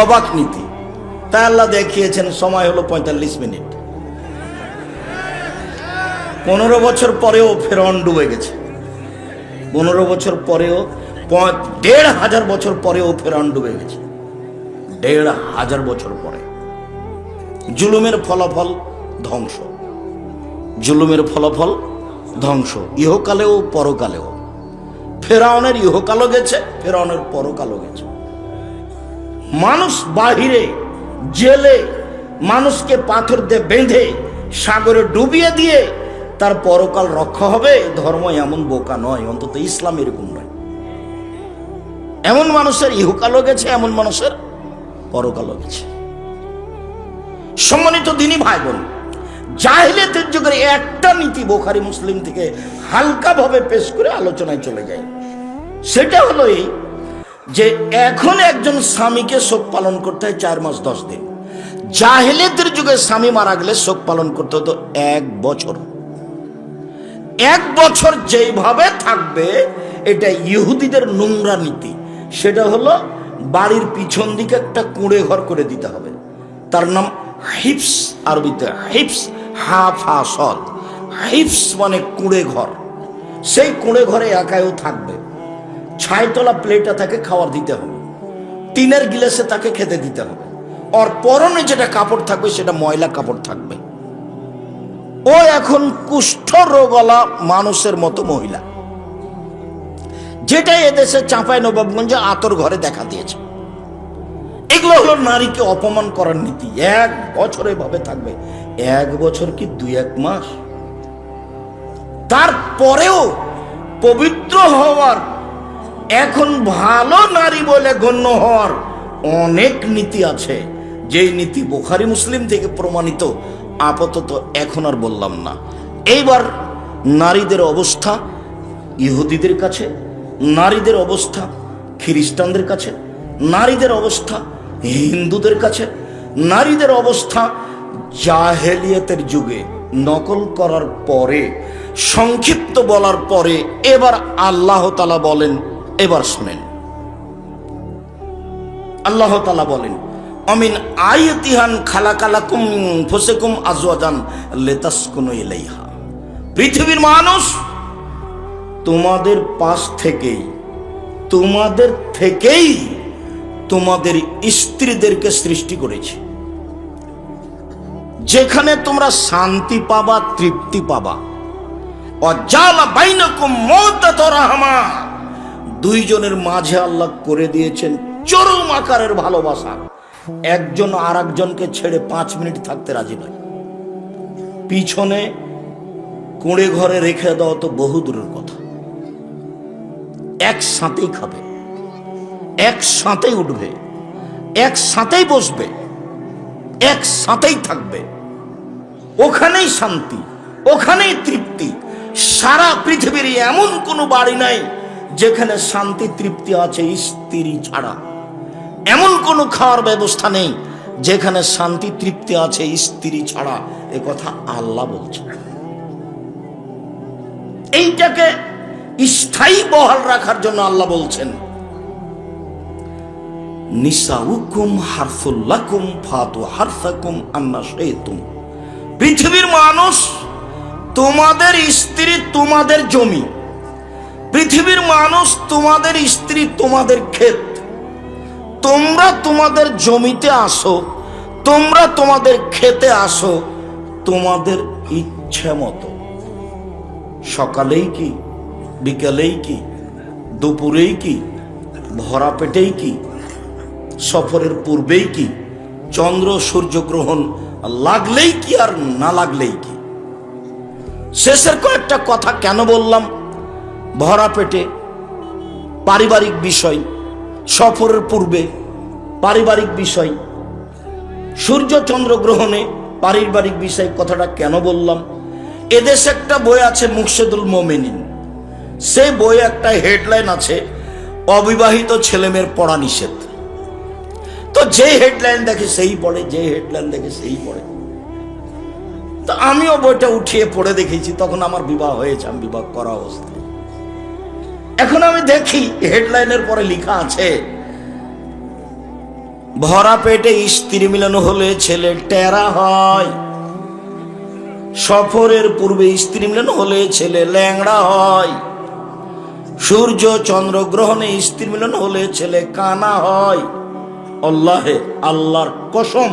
অবাক নীতি। তাই আল্লাহ দেখিয়েছেন, সময় হলো 45 মিনিট। 15 বছর পরেও ফেরাউন ডুবে গেছে। 15 বছর পরেও, 1500 বছর পরেও ফেরাউন ডুবে গেছে। 1500 বছর পরে। জুলুমের ফলাফল ধ্বংস, জুলুমের ফলাফল ধ্বংস, ইহকালেও পরকালেও। ফেরাউনের ইহকালও গেছে, ফেরাউনের পরকালও গেছে। মানুষ বাহিরে জেলে মানুষকে পাথর দিয়ে বেঁধে সাগরে ডুবিয়ে দিয়ে তার পরকাল রক্ষা হবে, ধর্ম এমন বোকা নয়, অন্তত ইসলাম এরকম নয়। এমন মানুষের ইহকালও গেছে, এমন মানুষের পরকালও গেছে। সম্মানিত দিনী ভাই বোন, জাহেলিয়াতের যুগের একটা নীতি বুখারী মুসলিম থেকে হালকাভাবে পেশ করে আলোচনায় চলে যায়। সেটা হলো এই যে এখন একজন স্বামীকে শোক পালন করতে হয় 4 মাস 10 দিন। জাহেলিয়াতের যুগে স্বামী মারা গেলে শোক পালন করতে হতো 1 বছর। 1 বছর যেইভাবে থাকবে, এটা ইহুদিদের নোংরা নীতি। সেটা হলো বাড়ির পিছন দিকে একটা কুঁড়ে ঘর করে দিতে হবে, তার নাম হিপস, আরবিতে হিপস, হাফাসদ। হিপস মানে কুঁড়ে ঘর। সেই কুঁড়ে ঘরে একাও থাকবে, ছাইতলা প্লেটে তাকে খাবার দিতে হবে, টিনের গিলাসে তাকে খেতে দিতে হবে। ওর পরনে যেটা কাপড় থাকবে সেটা ময়লা কাপড় থাকবে। ও এখন কুষ্ঠ রোগওয়ালা মানুষের মতো মহিলা, যেটা এদেশে চাঁপাইনবাবগঞ্জে আতর ঘরে দেখা দিয়েছে। এগুলো হলো নারীকে অপমান করার নীতি। 1 বছর এভাবে থাকবে। 1 বছর কি 2-1 মাস? তারপরেও পবিত্র হওয়ার, এখন ভালো নারী বলে গণ্য হওয়ার অনেক নীতি আছে, যেই নীতি বুখারী মুসলিম থেকে প্রমাণিত। আপাতত এখন আর বললাম না। এইবার নারীদের অবস্থা ইহুদিদের কাছে, নারীদের অবস্থা খ্রিস্টানদের কাছে, নারীদের অবস্থা হিন্দুদের কাছে, নারীদের অবস্থা জাহেলিয়াতের যুগে নকল করার পরে, সংক্ষিপ্ত বলার পরে এবার আল্লাহ তাআলা বলেন, এবার শুনেন। আল্লাহ তাআলা বলেন, অমিন আয়াতিহান খালাকালাকুম ফুসিকুম আজওয়াজান লিতাসকুনু ইলাইহা। পৃথিবীর মানুষ তোমাদের পাশ থেকেই, তোমাদের থেকেই তোমাদের স্ত্রীদেরকে সৃষ্টি করেছে, যেখানে তোমরা শান্তি পাবা, তৃপ্তি পাবা। ওয়াজালা বাইনাকুম মাওদাতুর রাহমা, দুইজনের মাঝে আল্লাহ করে দিয়েছেন চরম আকারের ভালোবাসা। একজন আর একজনকে ছেড়ে 5 মিনিট থাকতে রাজি নয়। পিছনে কুঁড়ে ঘরে রেখে দেওয়া তো বহু দূরের কথা। একসাথেই খাবে, একসাথেই উঠবে, একসাথেই বসবে, একসাথেই থাকবে। ওখানেই শান্তি, ওখানেই তৃপ্তি। সারা পৃথিবীর এমন কোনো বাড়ি নাই যেখানে শান্তি তৃপ্তি আছে স্ত্রী ছাড়া। এমন কোনো খাওয়ার ব্যবস্থা নেই যেখানে শান্তি তৃপ্তি আছে স্ত্রী ছাড়া। এ কথা আল্লাহ বলছেন। এইটাকে স্থায়ী বহাল রাখার জন্য আল্লাহ বলছেন, নিসাউকুম হারসুল লাকুম ফাতু হারসাকুম আন্না শাইতুম। পৃথিবীর মানুষ তোমাদের স্ত্রী তোমাদের জমি, পৃথিবীর মানুষ তোমাদের স্ত্রী তোমাদের ক্ষেত। তোমরা তোমাদের জমিতে আসো, তোমরা তোমাদের খেতে আসো তোমাদের ইচ্ছে মতো। সকালেই কি, বিকালেই কি, দুপুরেই কি, ভরা পেটেই কি, সফরের পূর্বেই কি, চন্দ্র সূর্যগ্রহণ লাগলেই কি আর না লাগলেই কি। শেষের কয়েকটা কথা কেন বললাম? ভরা পেটে পারিবারিক বিষয়, সফরের পূর্বে পারিবারিক বিষয়, সূর্য চন্দ্র গ্রহণে পারিবারিক বিষয়, কথাটা কেন বললাম? এদেশে একটা বই আছে মুকশেদুল মোমেনিন, সেই বইয়ে একটা হেডলাইন আছে, অবিবাহিত ছেলেমেয়ের পড়া নিষেধ। তো যে হেডলাইন দেখে সেই পড়ে, যে হেডলাইন দেখে সেই পড়ে। তো আমিও বইটা উঠিয়ে পড়ে দেখেছি, তখন আমার বিবাহ হয়েছে, আমি বিবাহ করা অবস্থায়। এখন আমি দেখি হেডলাইনের পরে লেখা আছে, ভরা পেটে স্ত্রী মিলন হলে ছেলে টেরা হয়, সফরের পূর্বে স্ত্রী মিলন হলে ছেলে ল্যাংড়া হয়, সূর্য চন্দ্র গ্রহণে স্ত্রী মিলন হলে ছেলে কানা হয়। আল্লাহে, আল্লাহর কসম,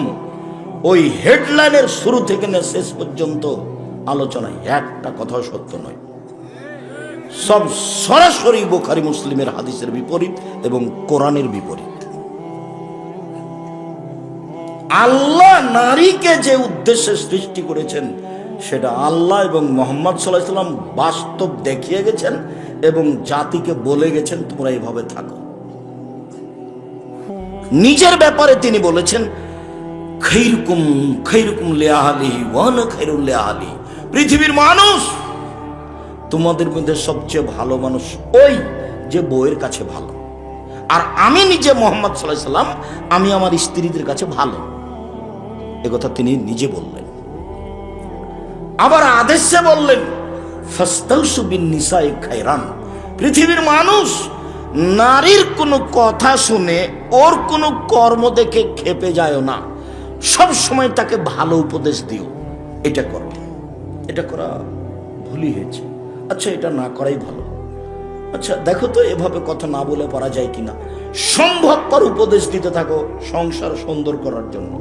ওই হেডলাইনের শুরু থেকে না শেষ পর্যন্ত আলোচনায় একটা কথাও সত্য নয়। সব সরাসরি বুখারী মুসলিমের হাদিসের বিপরীত এবং কোরআনের বিপরীত। আল্লাহ নারীকে যে উদ্দেশ্যে সৃষ্টি করেছেন সেটা আল্লাহ এবং মুহাম্মদ সাল্লাল্লাহু আলাইহি ওয়াসাল্লাম বাস্তব দেখিয়ে গেছেন এবং জাতিকে বলে গেছেন তোমরা এভাবে থাকো। নিজের ব্যাপারে তিনি বলেছেন খায়রুকুম খায়রুকুম লিআহলিহি ওয়া আনা খায়রুল লিআহলি, পৃথিবীর মানুষ তোমাদের মধ্যে সবচেয়ে ভালো মানুষ ওই যে বউয়ের কাছে ভালো, আর আমি নিজে মুহাম্মদ সাল্লাল্লাহু আলাইহি ওয়াসাল্লাম আমি আমার স্ত্রীদের কাছে ভালো, একথা তিনি নিজে বললেন। আবার আদেশে বললেন ফাস্তাউসু বিন নিসাই খায়রান, পৃথিবীর মানুষ নারীর কোনো কথা শুনে ওর কোনো কর্ম দেখে খেপে যায় না, সব সময় তাকে ভালো উপদেশ দিও, এটা করো, এটা করা ভুলই হয়েছে, আচ্ছা এটা না করাই ভালো, আচ্ছা দেখো তো এভাবে কথা না বলে পারা যায় কিনা, সম্ভবপর উপদেশ দিতে থাকো সংসার সুন্দর করার জন্য।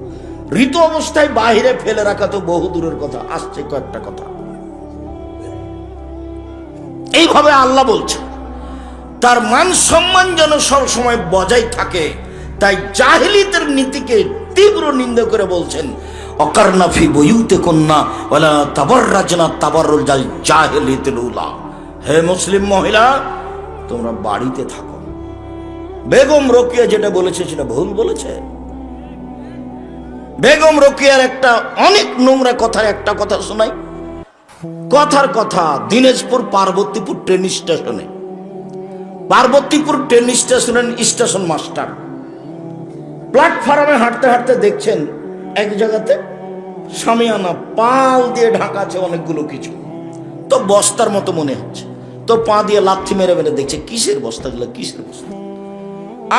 ঋতু অবস্থায় বাহিরে ফেলে রাখা তো বহু দূরের কথা, আসছে কয়েকটা কথা। এইভাবে আল্লাহ বলছে তার মান সম্মান যেন সবসময় বজায় থাকে, তাই জাহেলিয়াতের নীতিকে তীব্র নিন্দা করে বলছেন অকারনা ফি বুয়ুতিকুন্না ওয়ালা তাবাররাজনা তাবাররুজাল জাহিলিয়াতিল উলা, হে মুসলিম মহিলা তোমরা বাড়িতে থাকো। বেগম রোকেয়া যেটা বলেছে সেটা ভুল বলেছে। বেগম রোকেয়ার একটা অনেক নোংরা কথার একটা কথা শোনাই, কথার কথা। দিনাজপুর পার্বতীপুর ট্রেন স্টেশনে, পার্বতীপুর ট্রেন স্টেশনের স্টেশন মাস্টার প্ল্যাটফর্মে হাঁটতে হাঁটতে দেখছেন এক জায়গাতে শামিয়ানা পাল দিয়ে ঢাকা আছে অনেকগুলো কিছু, তো বস্তার মতো মনে হচ্ছে, তো পা দিয়ে লাথি মেরে মেরে দেখছে কিসের বস্তাগুলো, কিসের বস্তা।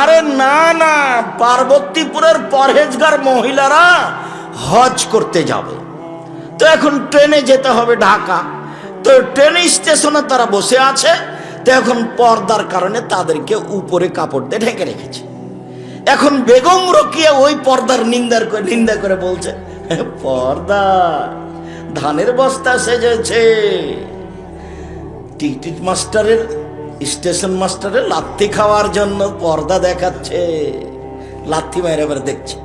আরে না না, পার্বতীপুরের পরহেজগার মহিলারা হজ করতে যাবে, তো এখন ট্রেনে যেতে হবে ঢাকা, তো ট্রেন স্টেশনে তারা বসে আছে, তো এখন পর্দার কারণে তাদেরকে উপরে কাপড় দিয়ে ঢেকে রেখেছে। এখন বেগম রোকেয়া ওই পর্দার নিন্দা করে বলছে পর্দা ধানের বস্তা সেজেছে, টিকিট মাস্টারের স্টেশন মাস্টারের লাথি খাওয়ার জন্য পর্দা দেখাচ্ছে, লাথি মেরে মেরে দেখছে।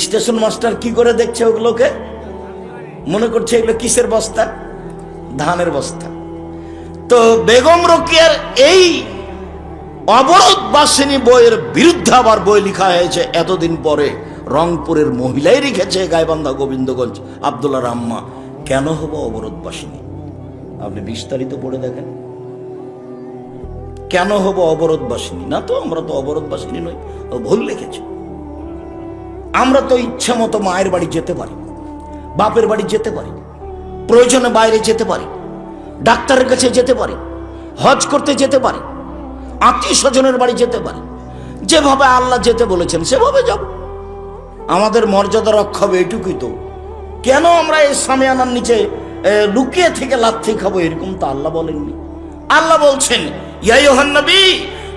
স্টেশন মাস্টার কি করে দেখছে ওগুলোকে, মনে করছে এগুলো কিসের বস্তা, ধানের বস্তা। তো বেগম রোকেয়ার এই অবরোধ বাসিনী বইয়ের বিরুদ্ধে আবার বই লেখা হয়েছে এতদিন পরে, রংপুরের মহিলাই লিখেছে গাইবান্ধা গোবিন্দগঞ্জ আব্দুল্লাহ রাম্মা, কেন হবো অবরোধ বাসিনী। আপনি বিস্তারিত পড়ে দেখেন কেন হবো অবরোধ বাসিনী। না তো আমরা তো অবরোধ বাসিনী নই, ও ভুল লিখেছে। আমরা তো ইচ্ছা মতো মায়ের বাড়ি যেতে পারি, বাপের বাড়ি যেতে পারি, প্রয়োজনে বাইরে যেতে পারি, ডাক্তারের কাছে যেতে পারি, হজ করতে যেতে পারি, আত্মীয় স্বজনের বাড়ি যেতে পারি, যেভাবে আল্লাহ যেতে বলেছেন সেভাবে যাব। আমাদের মর্যাদা রক্ষা হবে এটুকুই তো। কেন আমরা এই শামিয়ানার নিচে লুকিয়ে থেকে লাথি খাবো, এরকম তো আল্লাহ বলেননি। আল্লাহ বলছেন ইয়া আইয়ুহান নবী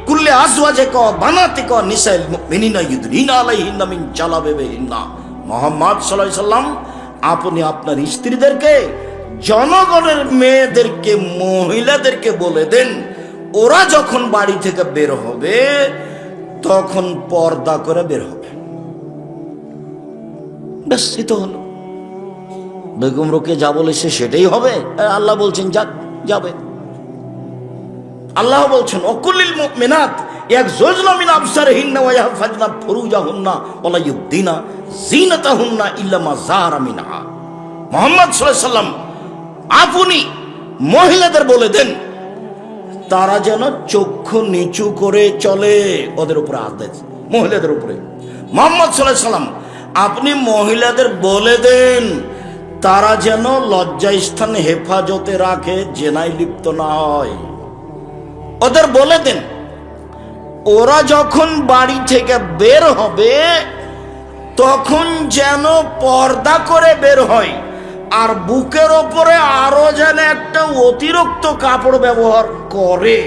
কুল্লি আজওয়াজিকা ওয়া বানাতিকা নিসাইল মুমিনিনা ইউদনিনা আলাইহিন্না মিন জালাবিবিহিন্না, মুহাম্মদ সাল্লাল্লাহু আলাইহি সাল্লাম আপনি আপনার স্ত্রীদেরকে, জনগণের মেয়েদেরকে, মহিলাদেরকে বলে দেন ওরা যখন বাড়ি থেকে বের হবে তখন পর্দা করে বের হবে। ব্যাস এই তো হলো। বেগম রোকেয়া যা বলেছে সেটাই হবে, আল্লাহ বলছেন যাক যাবে। আল্লাহ বলছেন অকুলিল মুমিনাত ইয়াগযুজনা মিন আবসারিহিন্না ওয়া ইয়াহফাজনা ফুরুজাহুন্না ওয়া লা ইউবদিনা যিনাতাহুন্না ইল্লা মা যাহারা মিনহা। মুহাম্মদ সাল্লাল্লাহু আলাইহি সাল্লাম আপনি মহিলাদের বলে দেন তারা যেন চক্ষু নিচু করে চলে, ওদের উপরে আদেশ মহিলাদের উপরে। মুহাম্মদ সাল্লাল্লাহু আলাইহি সাল্লাম আপনি মহিলাদের বলে দেন তারা যেন লজ্জাস্থান হেফাজতে রাখে, জেনায় লিপ্ত না হয়, ওদের বলে দেন ওরা যখন বাড়ি থেকে বের হবে তখন যেন পর্দা করে বের হয়, আর বুকের ওপরে আরো যেন একটা অতিরিক্ত কাপড় ব্যবহার করে।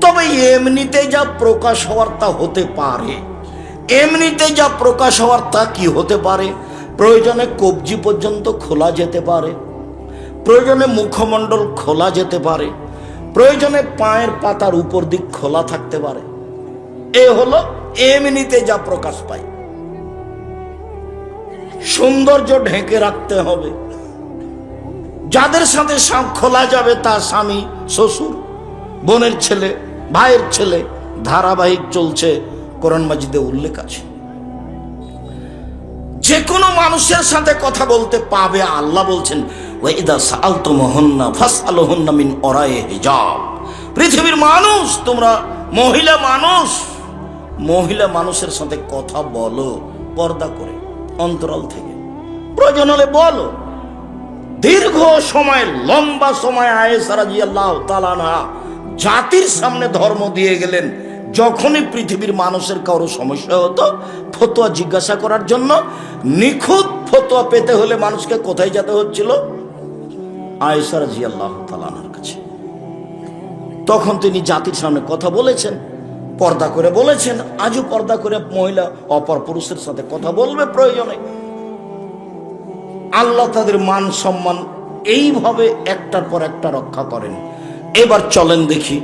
তবে এমনিতে যা প্রকাশ হওয়ার তা হতে পারে, এমনিতে যা প্রকাশ হওয়ার তা কি হতে পারে, প্রয়োজনে কবজি পর্যন্ত খোলা যেতে পারে, প্রয়োজনে মুখমণ্ডল খোলা যেতে পারে, প্রয়োজনে পায়ের পাতার উপর দিক খোলা থাকতে পারে। এ হলো এমনিতে যা প্রকাশ পায়। সৌন্দর্য ঢেকে রাখতে হবে। যাদের সাথে খোলা যাবে তা স্বামী, শ্বশুর, বোনের ছেলে, ভাইয়ের ছেলে, ধারাবাহিক চলছে, কোরআন মাজিদে উল্লেখ আছে। যে কোনো মানুষের সাথে কথা বলতে পাবে। আল্লাহ বলছেন ওয়াইদা সাআলতুমুহুন্না ফাসআলুহুন্না মিন ওরায়ে হিজাব। পৃথিবীর মানুষ, তোমরা মহিলা মানুষের সাথে কথা বলো পর্দা করে, অন্তরাল থেকে। প্রয়োজন হলে বলো। দীর্ঘ সময়, লম্বা সময় আয়েশা রাদিয়াল্লাহু তাআলা আনহা জাতির সামনে ধর্ম দিয়ে গেলেন। যখনই পৃথিবীর মানুষের কারো সমস্যা হতো, ফতোয়া জিজ্ঞাসা করার জন্য, নিখুঁত ফতোয়া পেতে হলে মানুষকে কোথায় যেতে হচ্ছিল? আয়েশা রাদিয়াল্লাহু তাআলা আনহার কাছে। তখন তিনি জাতির সামনে কথা বলেছেন, পর্দা করে বলেছেন। আজও পর্দা করে মহিলা অপর পুরুষের সাথে কথা বলবে প্রয়োজনে। আল্লাহ তাদের মান সম্মান এইভাবে একটার পর একটা রক্ষা করেন। এবার চলেন দেখি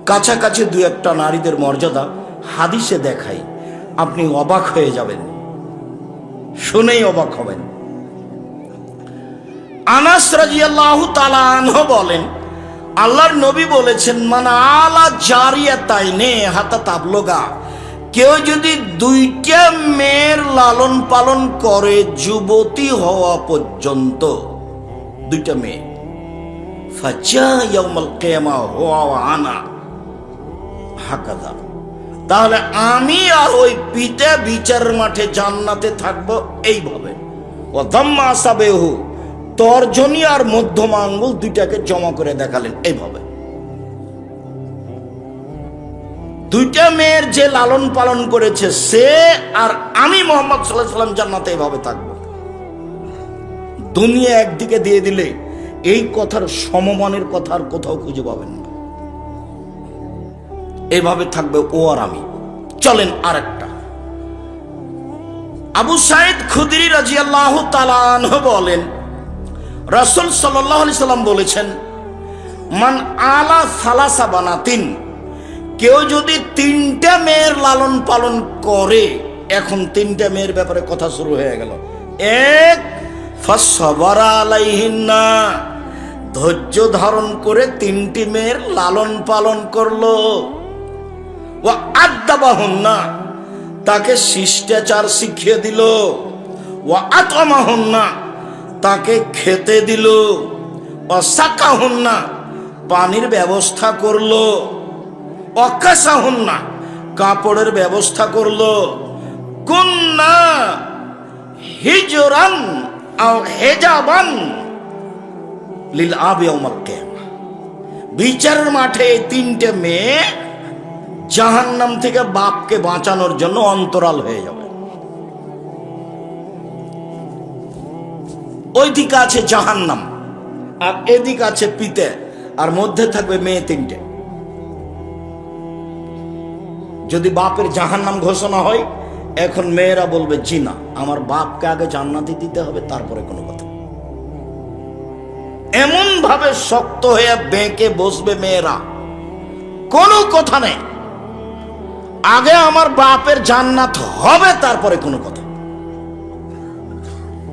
কাছাকাছি দু একটা নারীদের মর্যাদা হাদিসে দেখাই। আপনি অবাক হয়ে যাবেন, শুনেই অবাক হবেন। আনাস রাদিয়াল্লাহু তাআলা আনহু বলেন, আল্লাহর নবী বলেছেন, মান আলা জারিয়াতাইনে হাতা তাবলুগা। কেউ যদি দুইটা মেয়ের লালন পালন করে যুবতী হওয়া পর্যন্ত, দুইটা মেয়ে, ফাজা ইয়াউমাল কিয়ামা হুয়া আনা হাকাদা, তাহলে আমি আর ওই পিতা বিচারের মাঠে জান্নাতে থাকবো এইভাবে। ওয়া দাম্মা আসাবেহু, তর্জনী আর মধ্যমা আঙ্গুল দুইটাকে জমা করে দেখালেন এইভাবে। দুইটা মেয়ের যে লালন পালন করেছে সে আর আমি মুহাম্মদ সাল্লাল্লাহু আলাইহি ওয়াসাল্লাম জান্নাতে এইভাবে থাকবো। দুনিয়া একদিকে দিয়ে দিলে এই কথার সমমানের কথা আর কোথাও খুঁজে পাবেন না। এইভাবে থাকবে ও আর আমি। চলেন আরেকটা। আবু সাঈদ খুদরি রাদিয়াল্লাহু তাআলা আনহু বলেন, রাসূল সাল্লাল্লাহু আলাইহি সাল্লাম বলেছেন, মান আলা সালাসা বানাতিন, কেউ যদি তিনটা মেয়ের লালন পালন করে। এখন তিনটা মেয়ের ব্যাপারে কথা শুরু হয়ে গেল। এক, ফাসসাবারা আলাইহিন্না, ধৈর্য ধারণ করে তিনটি মেয়ের লালন পালন করলো। ওয়া আদাবাহুন্না, তাকে শিষ্টাচার শিখিয়ে দিল। ওয়া আতমাহুন্না, তাকে খেতে দিল। ওয়া সাকাহুন্না, পানির ব্যবস্থা করলো। ওয়াকাসাহুন্না, কাপড়ের ব্যবস্থা করলো। কুন্না হিজরান আও হিজাবান লিল আবি ইয়াউমাল কিয়ামা। বিচারের মাঠে এই তিনটে মেয়ে জাহান্নাম থেকে বাপকে বাঁচানোর জন্য অন্তরাল হয়ে যাবে। ওইদিকে আছে জাহান্নাম আর এদিকে আছে পিতে, আর মধ্যে থাকবে মেয়ে তিনটে। যদি বাপের জাহান্নাম ঘোষণা হয়, এখন মেয়েরা বলবে জি না, আমার বাপকে আগে জান্নাতে দিতে হবে, তারপরে কোনো কথা। এমন ভাবে শক্ত হয়ে বেঁকে বসবে মেয়েরা, কোনো কথা নেই, আগে আমার বাপের জান্নাত হবে, তারপরে কোনো কথা।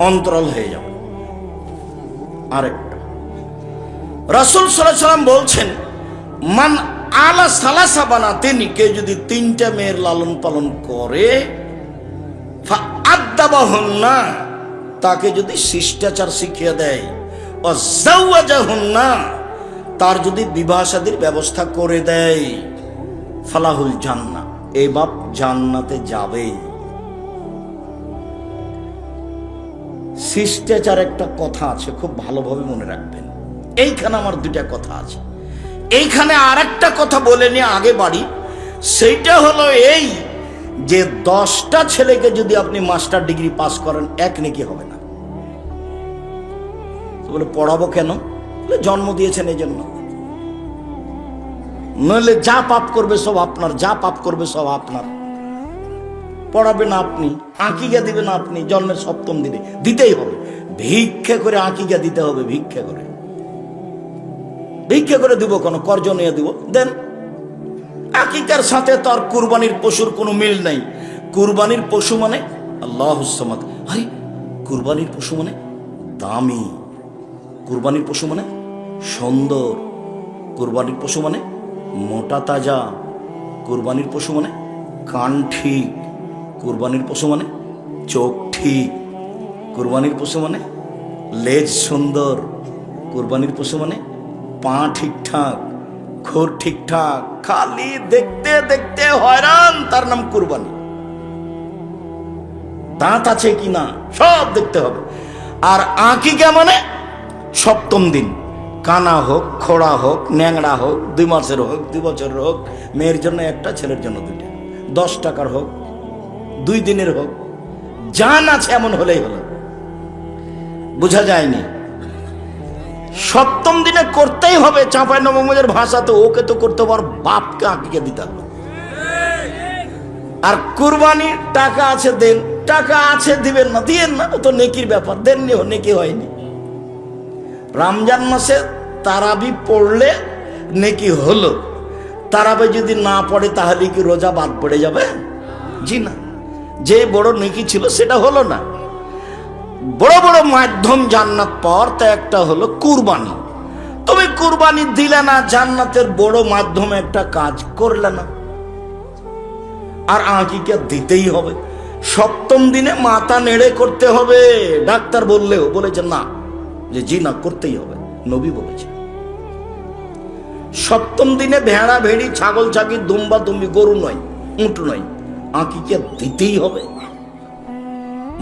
অন্তরাল হয়ে যাবে। আরেকটা, রাসূল সাল্লাল্লাহু আলাইহি ওয়াসাল্লাম বলছেন, মান আলা সালাসা বানাতিন, কেউ যদি তিনটা মেয়ের লালন পালন করে, ফা আদাবাহুন্না, তাকে যদি শিষ্টাচার শিখিয়ে দেয়, ও যাওয়াজাহুন্না, তার যদি বিবাহ শাদীর ব্যবস্থা করে দেয়, ফালাহুল জান্নাহ, এই বাপ জান্নাতে যাবেই। শিষ্টাচার একটা কথা আছে, খুব ভালোভাবে মনে রাখবেন। এইখানে আমার দুইটা কথা আছে। এইখানে আর একটা কথা বলে নিয়ে আগে বাড়ি। সেইটা হলো এই যে 10টা ছেলেকে যদি আপনি মাস্টার ডিগ্রি পাস করেন, এক নেকি হবে না। বলে পড়াবো কেন? বলে জন্ম দিয়েছেন এই জন্য। নইলে যা পাপ করবে সব আপনার, যা পাপ করবে সব আপনার। পড়াবেন আপনি, আকিকা দিবেন আপনি, জন্মের 7ম দিনে দিতেই হবে। ভিক্ষা করে আকিকা দিতে হবে, ভিক্ষা করে। ভিক্ষা করে দিব, কোনো কর্জ নিয়ে দিব, দেন। আকিকার সাথে তার কুরবানির পশুর কোনো মিল নাই। কুরবানির পশু মানে আল্লাহুস সামাদ। আরে কুরবানির পশু মানে দামি, কুরবানির পশু মানে সুন্দর, কুরবানির পশু মানে মোটা তাজা, কুরবানির পশু মানে কান ঠিক, কুরবানির পশু মানে চোখ ঠিক, কুরবানির পশু মানে লেজ সুন্দর, কুরবানির পশু মানে পা ঠিকঠাক, খোর ঠিকঠাক, খালি দেখতে দেখতে হয়রান, তার নাম কুরবানি। দাঁত আছে কি না সব দেখতে হবে। আর আকিকা মানে সপ্তম দিন, কানা হোক, খোড়া হোক, ন্যাংড়া হোক, 2 মাসের হোক, 2 বছরের হোক, মেয়ের জন্য একটা, ছেলের জন্য 2টা, 10 টাকার হোক, 2 দিনের হোক, জান আছে এমন হলেই হলো। বোঝা যায়নি? সপ্তম দিনে করতেই হবে। চাঁপাই নবমীর ভাষা তো ওকে তো করতে পার, বাপকে আকিকা দিতে হবে। আর কুরবানি টাকা আছে দেন, টাকা আছে দিবেন না, দিয়েন না, ও তো নেকির ব্যাপার, দেননি, ও নেকি হয়নি। রমজান মাসে তারাবি পড়লে নেকি হলো, তারাবি যদি না পড়ে তাহলে কি রোজা বাদ পড়ে যাবে? জি না, যে বড় নেকি ছিল সেটা হলো না। বড় বড় মাধ্যম জান্নাত পাওয়ার, তা একটা হলো কুরবানি। তুমি কুরবানি দিলে না, জান্নাতের বড় মাধ্যমে একটা কাজ করলে না। আর আকিকা দিতেই হবে। সপ্তম দিনে মাথা নেড়ে করতে হবে। ডাক্তার বললেও বলেছে না, যে জি না, করতেই হবে, নবী বলেছে। সপ্তম দিনে ভেড়া ভেড়ি, ছাগল ছাগি, দুম্বা দুম্বি, গরু নয়, উট নয়, আকিকা দিতেই হবে।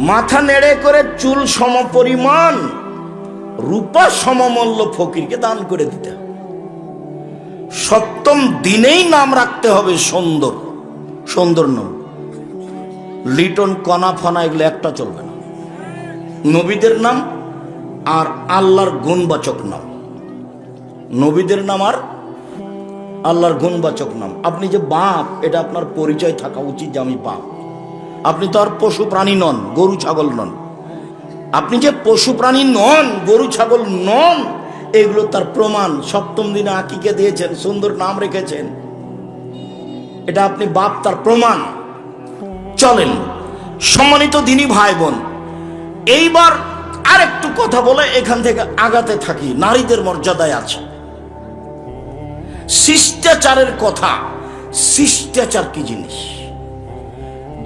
মাথা নেড়ে করে চুল সমপরিমাণ রূপা সমমূল্য ফকিরকে দান করে দিতে হবে। সপ্তম দিনেই নাম রাখতে হবে সুন্দর, সুন্দর নাম। লিটন, কণা ফনা এগুলো একটা চলবে না। নবীদের নাম আর আল্লাহর গুণবাচক নাম, নবীদের নাম আর আল্লাহর গুণবাচক নাম। আপনি যে বাপ, এটা আপনার পরিচয় থাকা উচিত যে আমি বাপ। আপনি তো আর পশু প্রাণী নন, গরু ছাগল নন। আপনি যে পশু প্রাণী নন, গরু ছাগল নন, এগুলো তার প্রমাণ। সপ্তম দিনে আকিকা দিয়েছেন, সুন্দর নাম রেখেছেন, এটা আপনি বাপ, তার প্রমাণ। চলেন সম্মানিত দিনী ভাই বোন, এইবার আর একটু কথা বলে এখান থেকে আগাতে থাকি। নারীদের মর্যাদায় আছে শিষ্টাচারের কথা। শিষ্টাচার কি জিনিস?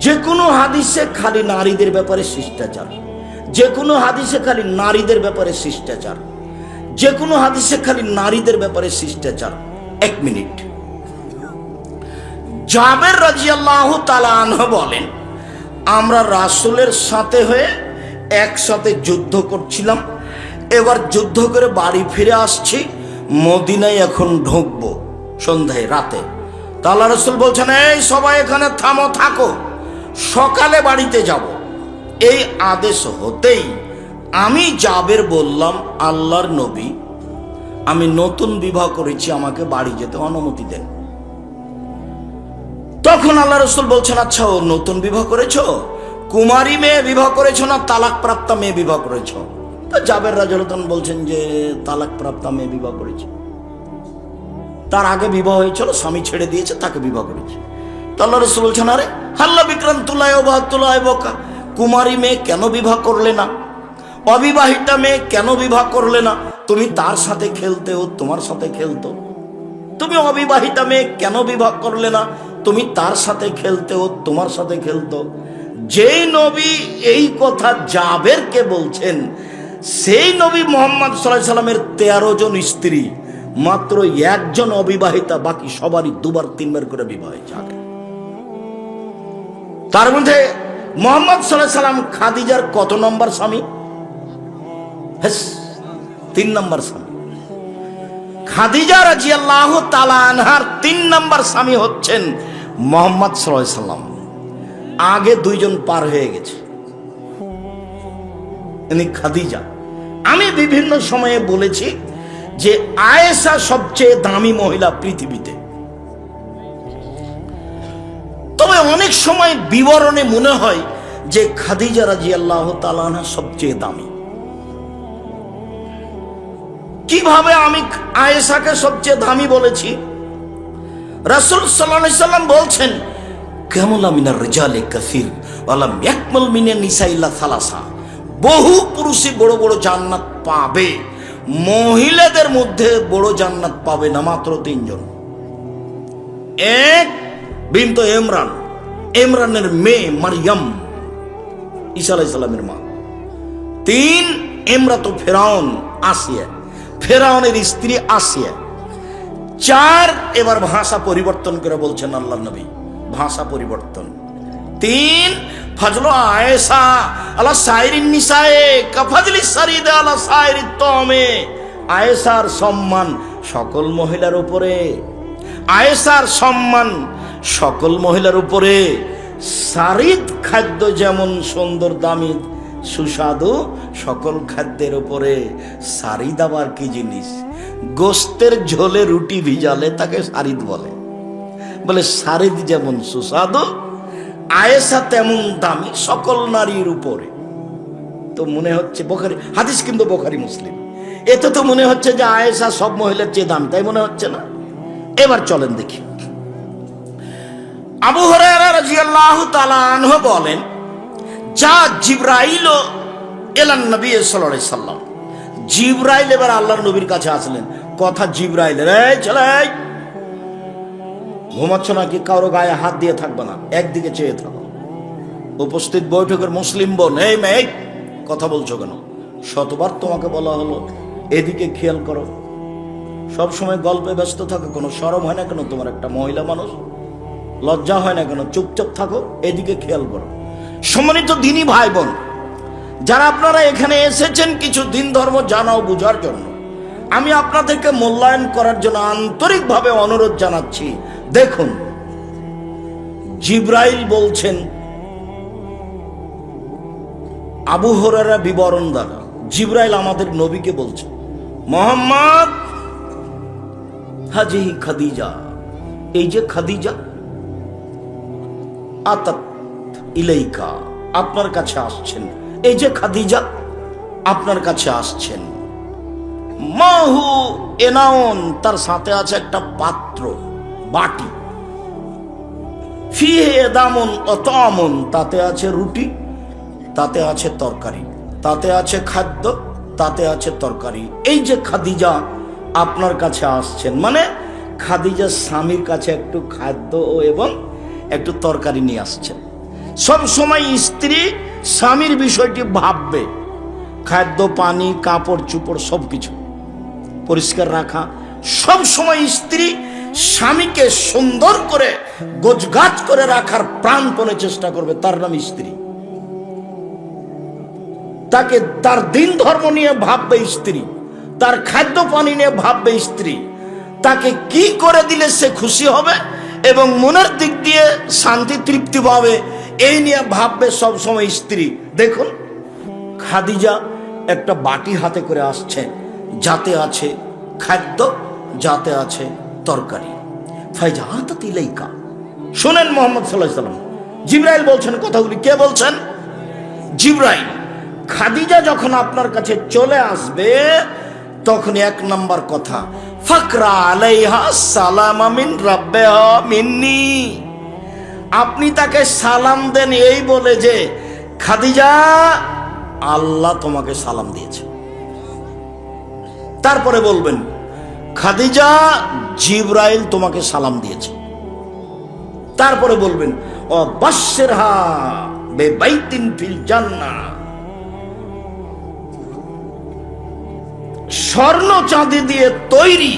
যে কোনো হাদিসে খালি নারীদের ব্যাপারে শিষ্টাচার, যে কোনো হাদিসে খালি নারীদের ব্যাপারে শিষ্টাচার, যে কোনো হাদিসে খালি নারীদের ব্যাপারে শিষ্টাচার। 1 মিনিট। জাবের রাদিয়াল্লাহু তাআলা আনহু বলেন, আমরা রাসূলের সাথে হয়ে একসাথে যুদ্ধ করছিলাম, এবার যুদ্ধ করে বাড়ি ফিরে আসছি, মদিনায় এখন ঢুকবো সন্ধ্যায়, রাতে। তা আল্লাহ রাসূল বলছেন, এই সবাই এখানে থামো, থাকো, সকালে বাড়িতে যাব। এই আদেশ হতেই আমি জাবের বললাম, আল্লাহর নবী, আমি নতুন বিবাহ করেছি, আমাকে বাড়ি যেতে অনুমতি দেন। তখন আল্লাহ রাসূল বলছেন, আচ্ছা, ও নতুন বিবাহ করেছো? কুমারী মেয়ে বিবাহ করেছো না তালাক প্রাপ্তা মেয়ে বিবাহ করেছো? তা জাবের রাদিয়াল্লাহু আনহু বলছেন যে তালাক প্রাপ্তা মেয়ে বিবাহ করেছে। তার আগে বিবাহ হয়েছিল, স্বামী ছেড়ে দিয়েছে, তাকে বিবাহ করেছে। তো আল্লাহ রাসূল বলছেন, আরে হাল্লা বিক্রান্তুল্লাহ ওয়াবাতুল্লাহ বকা, কুমারী মেয়ে কেন বিবাহ করলে না? অবিবাহিতা মেয়ে কেন বিবাহ করলে না? তুমি তার সাথে খেলতে, ও তোমার সাথে খেলতো। তুমি অবিবাহিতা মেয়ে কেন বিবাহ করলে না? তুমি তার সাথে খেলতে, ও তোমার সাথে খেলতো। যেই নবী এই কথা জাবেরকে বলছেন, সেই নবী মুহাম্মদ সাল্লাল্লাহু আলাইহি সাল্লামের 13 জন স্ত্রী, মাত্র 1 জন অবিবাহিতা, বাকি সবারই 2বার 3বার করে বিবাহ হয়েছে। তার মধ্যে মুহাম্মদ সাল্লাল্লাহু আলাইহি সাল্লাম খাদিজার কত নম্বর স্বামী? 3 নম্বর স্বামী। খাদিজা রাদিয়াল্লাহু তাআলা আনহার 3 নম্বর স্বামী হচ্ছেন মুহাম্মদ সাল্লাল্লাহু আলাইহি সাল্লাম। আগে 2 জন পার হয়ে গেছে, ইনি খাদিজা। আমি বিভিন্ন সময়ে বলেছি যে আয়েশা সবচেয়ে দামি মহিলা পৃথিবীতে। তবে অনেক সময় বিবরণে মনে হয় যে খাদিজা রাদিয়াল্লাহু তাআলা আনহা সবচেয়ে দামি। কিভাবে আমি আয়েশাকে সবচেয়ে দামি বলেছি? রাসূল সাল্লাল্লাহু আলাইহি সাল্লাম বলছেন, কামুলা মিনার রিজালি কাসীর ওয়ালাম ইয়াকমুল মিনান নিসা ইল্লা সালাসা। বহু পুরুষই বড় বড় জান্নাত পাবে, মহিলাদের মধ্যে বড় জান্নাত পাবে না মাত্র তিনজন। এক, বিনতে ইমরান, ইমরানের মেয়ে মারইয়াম, ঈসা আলাইহিস সালামের মা। তিন, ইমরাতু ফিরাউন, আসিয়া, ফেরাউনের স্ত্রী আসিয়া। চার, এবার ভাষা পরিবর্তন করে বলছেন আল্লাহর নবী, ভাষা পরিবর্তন। তিন, ফাজলু আয়েশা আলা সাইরিন নিসায়ে কাফাজলি সারিদ আলা সাইরিত তমে। আয়েশার সম্মান সকল মহিলার উপরে, আয়েশার সম্মান সকল মহিলার উপরে। সারিদ খাদ্য যেমন সুন্দর দামি সুস্বাদু, সকল খাদ্যের উপরে সারিদ আবার কি জিনিস? গোস্তের ঝোলে রুটি ভিজালে তাকে সারিদ বলে। বলে সারিদ যেমন সুস্বাদু, আয়েশা তেমন দামি সকল নারীর উপরে। তো মনে হচ্ছে বুখারী হাদিস, কিন্তু বুখারী মুসলিম, এতে তো মনে হচ্ছে যে আয়েশা সব মহিলার চেয়ে দামি, তাই মনে হচ্ছে না? এবার চলেন দেখি। আবু হুরায়রা রাদিয়াল্লাহু তাআলা আনহু বলেন, যা জিবরাইল এলান নবী সাল্লাল্লাহু আলাইহি সাল্লাম। জিবরাইল এবার আল্লাহর নবীর কাছে আসলেন। কথা জিবরাইলের, এই চলে ঘুমাচ্ছ নাকি? কারো গায়ে হাত দিয়ে থাকবে না, একদিকে চেয়ে থাকো। উপস্থিত বৈঠকের মুসলিম বোন, এই মেয়ে কথা বলছো কেন? শতবার তোমাকে বলা হলো এদিকে খেয়াল করো। সব সময় গল্পে ব্যস্ত থাকো, কোনো শরম হয় না কেন? তোমার একটা মহিলা মানুষ, লজ্জা হয় না কেন? চুপচাপ থাকো, এদিকে খেয়াল করো। সম্মানিত দিনী ভাই বোন, যারা আপনারা এখানে এসেছেন কিছু দিন ধর্ম জানা ও বুঝার জন্য, আমি আপনাদেরকে মূল্যায়ন করার জন্য আন্তরিকভাবে অনুরোধ জানাচ্ছি। দেখুন, জিবরাইল বলছেন, আবু হুরায়রা বিবরণ দ্বারা জিবরাইল আমাদের নবীকে বলছেন, মুহাম্মদ হাজিহি খাদিজা, এই যে খাদিজা, আতাত ইলাইকা, আপনার কাছে আসছেন। এই যে খাদিজা আপনার কাছে আসছেন। মাহু এনাউন, তার সাথে আছে একটা পাত্র, বাটি। ফিহে এদামুন অতামুন, তাতে আছে রুটি, তাতে আছে তরকারি, তাতে আছে খাদ্য, তাতে আছে তরকারি। এই যে খাদিজা আপনার কাছে আসছেন, মানে খাদিজা স্বামীর কাছে একটু খাদ্য এবং একটু তরকারি নিয়ে আসছেন। সব সময় স্ত্রী স্বামীর বিষয়টি ভাববে, খাদ্য, পানি, কাপড় চোপড় সবকিছু পরিষ্কার রাখা। সব সময় স্ত্রী স্বামীকে সুন্দর করে গোছগাছ করে রাখার প্রাণপণে চেষ্টা করবে, তার নাম স্ত্রী। তাকে তার দিন ধর্ম নিয়ে ভাববে স্ত্রী, তার খাদ্য পানি নিয়ে ভাববে স্ত্রী, তাকে কি করে দিলে সে খুশি হবে এবং মনের দিক দিয়ে শান্তি তৃপ্তি পাবে, এই নিয়ে ভাববে সব সময় স্ত্রী। দেখুন, খাদিজা একটা বাটি হাতে করে আসছে, যাতে আছে খাদ্য, যাতে আছে তরকারি। ফাইজা আতাত ইলাইকা, শুনেন মুহাম্মদ সাল্লাল্লাহু আলাইহি সাল্লাম, জিবরাইল বলছেন কথাগুলি। কে বলছেন? জিবরাইল। খাদিজা যখন আপনার কাছে চলে আসবে, তখন এক নাম্বার কথা, ফাকরা আলাইহা সালাম মিন রাব্বিহা মিন্নি, আপনি তাকে সালাম দেন এই বলে যে, খাদিজা আল্লাহ তোমাকে সালাম দিয়েছে। তারপরে বলবেন, খাদিজা জিবরাইল তোমাকে সালাম দিয়েছে। তারপরে বলবেন, ও বাশশিরহা বিবাইতিন ফিল জান্নাহ, স্বর্ণ চাঁদি দিয়ে তৈরি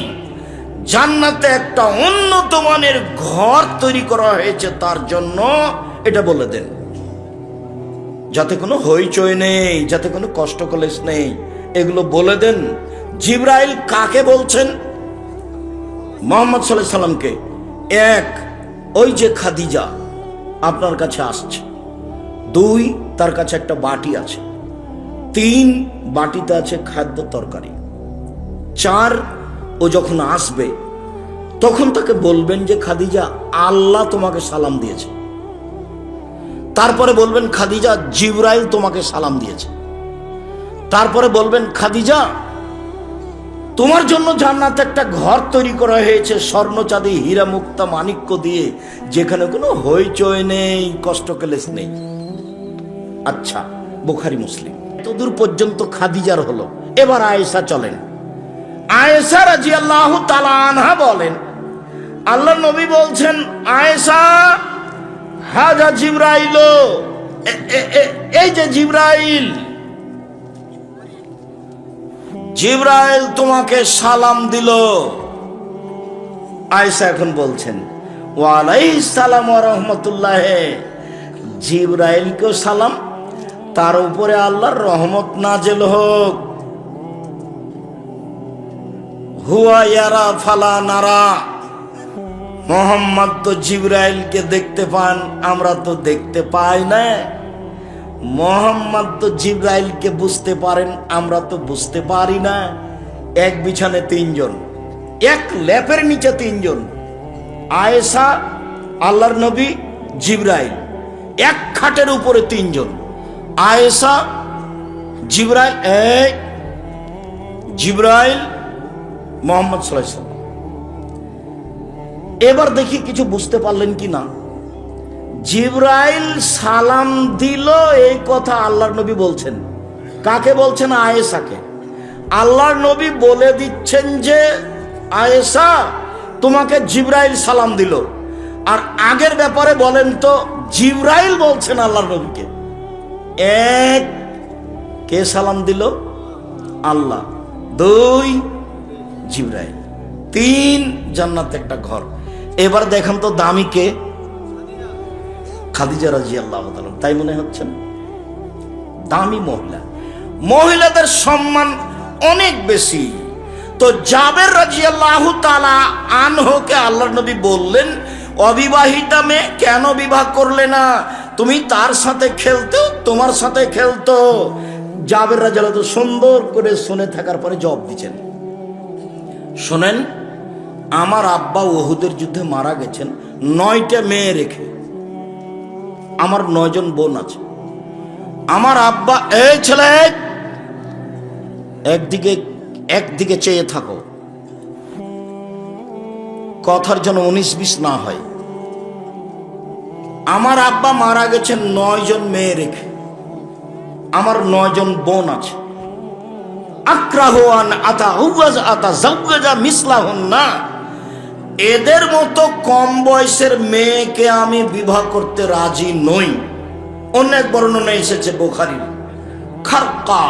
জান্নাতে একটা উন্নত মানের ঘর তৈরি করা হয়েছে তার জন্য, এটা বলে দেন, যাতে কোনো হইচই নেই, যাতে কোনো কষ্ট কলেশ নেই, এগুলো বলে দেন। জিবরাইল কাকে বলছেন? মুহাম্মদ সাল্লাল্লাহু আলাইহি সাল্লামকে। এক, ওই যে খাদিজা আপনার কাছে আসছে। দুই, তার কাছে একটা বাটি আছে। তিন, বাটিতে আছে খাদ্য তরকারি। চার, ও যখন আসবে তখন তাকে বলবেন যে, খাদিজা আল্লাহ তোমাকে সালাম দিয়েছে। তারপরে বলবেন, খাদিজা জিবরাইল তোমাকে সালাম দিয়েছে। তারপরে বলবেন, খাদিজা তোমার জন্য জান্নাতে একটা ঘর তৈরি করা হয়েছে স্বর্ণ চাঁদি হীরা মুক্তা মাণিক্য দিয়ে, যেখানে কোনো হইচই নেই, কষ্ট ক্লেশ নেই। আচ্ছা, বুখারী মুসলিম এতদূর পর্যন্ত খাদিজার হলো। এবার আয়েশা চলেন। আয়েশা রাদিয়াল্লাহু তাআলা আনহা বলেন, আল্লাহ নবী বলছেন, আয়েশা হাজা জিবরাইল, এই যে জিবরাইল, জিবরাইল তোমাকে সালাম দিল। আয়েশা এখন বলছেন, ওয়া আলাইহিস সালাম ওয়া রাহমাতুল্লাহ, জিবরাইলকেও সালাম, তার উপরে আল্লাহর রহমত নাজেল হোক। হুয়া ইয়ারা ফালা নারা, মোহাম্মদ তো জিবরাইলকে দেখতে পান, আমরা তো দেখতে পাই না। মোহাম্মদ তো জিবরাইলকে বুঝতে পারেন, আমরা তো বুঝতে পারি না। এক বিছানে তিনজন, এক ল্যাপের নিচে তিনজন, আয়েশা, আল্লাহর নবী, জিবরাইল, এক খাটের উপরে তিনজন, আয়েশা, জিবরাইল, জিবরাইল, মোহাম্মদ সাল্লাল্লাহু আলাইহি ওয়াসাল্লাম। এবার দেখি কিছু বুঝতে পারলেন কি না। জিবরাইল সালাম দিল, এই কথা আল্লাহর নবী বলছেন। কাকে বলছেন? আয়েশাকে। আল্লাহর নবী বলে দিচ্ছেন যে, আয়েশা তোমাকে জিবরাইল সালাম দিল। আর আগের ব্যাপারে বলেন তো, জিবরাইল বলছেন আল্লাহর নবীকে। এক, কে সালাম দিল? আল্লাহ। দুই, জিবরাইল। তিন, জান্নাতে একটা ঘর। এবার দেখেন তো দামি কে? খাদিজা রাদিয়াল্লাহু তাআলা। তাই মনে হচ্ছে না? দামি মহিলা, মহিলাদের সম্মান অনেক বেশি। তো জাবের রাদিয়াল্লাহু তাআলা আনহুকে আল্লাহর নবী বললেন, অবিবাহিতা মেয়ে কেন বিবাহ করলে না? তুমি তার সাথে খেলতো, তোমার সাথে খেলতো। জাবের রাদিয়াল্লাহু সুন্দর করে শুনে থাকার পরে জবাব দিচ্ছেন, শোনেন, আমার আব্বা উহুদের যুদ্ধে মারা গেছেন 9টা মেয়ে রেখে। আমার 9 জন বোন আছে। আমার আব্বা, এই ছেলে, একদিকে চেয়ে থাকো, কথার জন্য 19-20 না হয়। আমার আব্বা মারা গেছেন 9 জন মেয়ে রেখে, আমার 9 জন বোন আছে। আক্রাহুয়ান আতাজাওয়াজা মিসলাহুন্না, এদের মতো কম বয়সের মেয়েকে আমি বিবাহ করতে রাজি নই। অনেক বর্ণনা এসেছে বুখারীর। খারকা,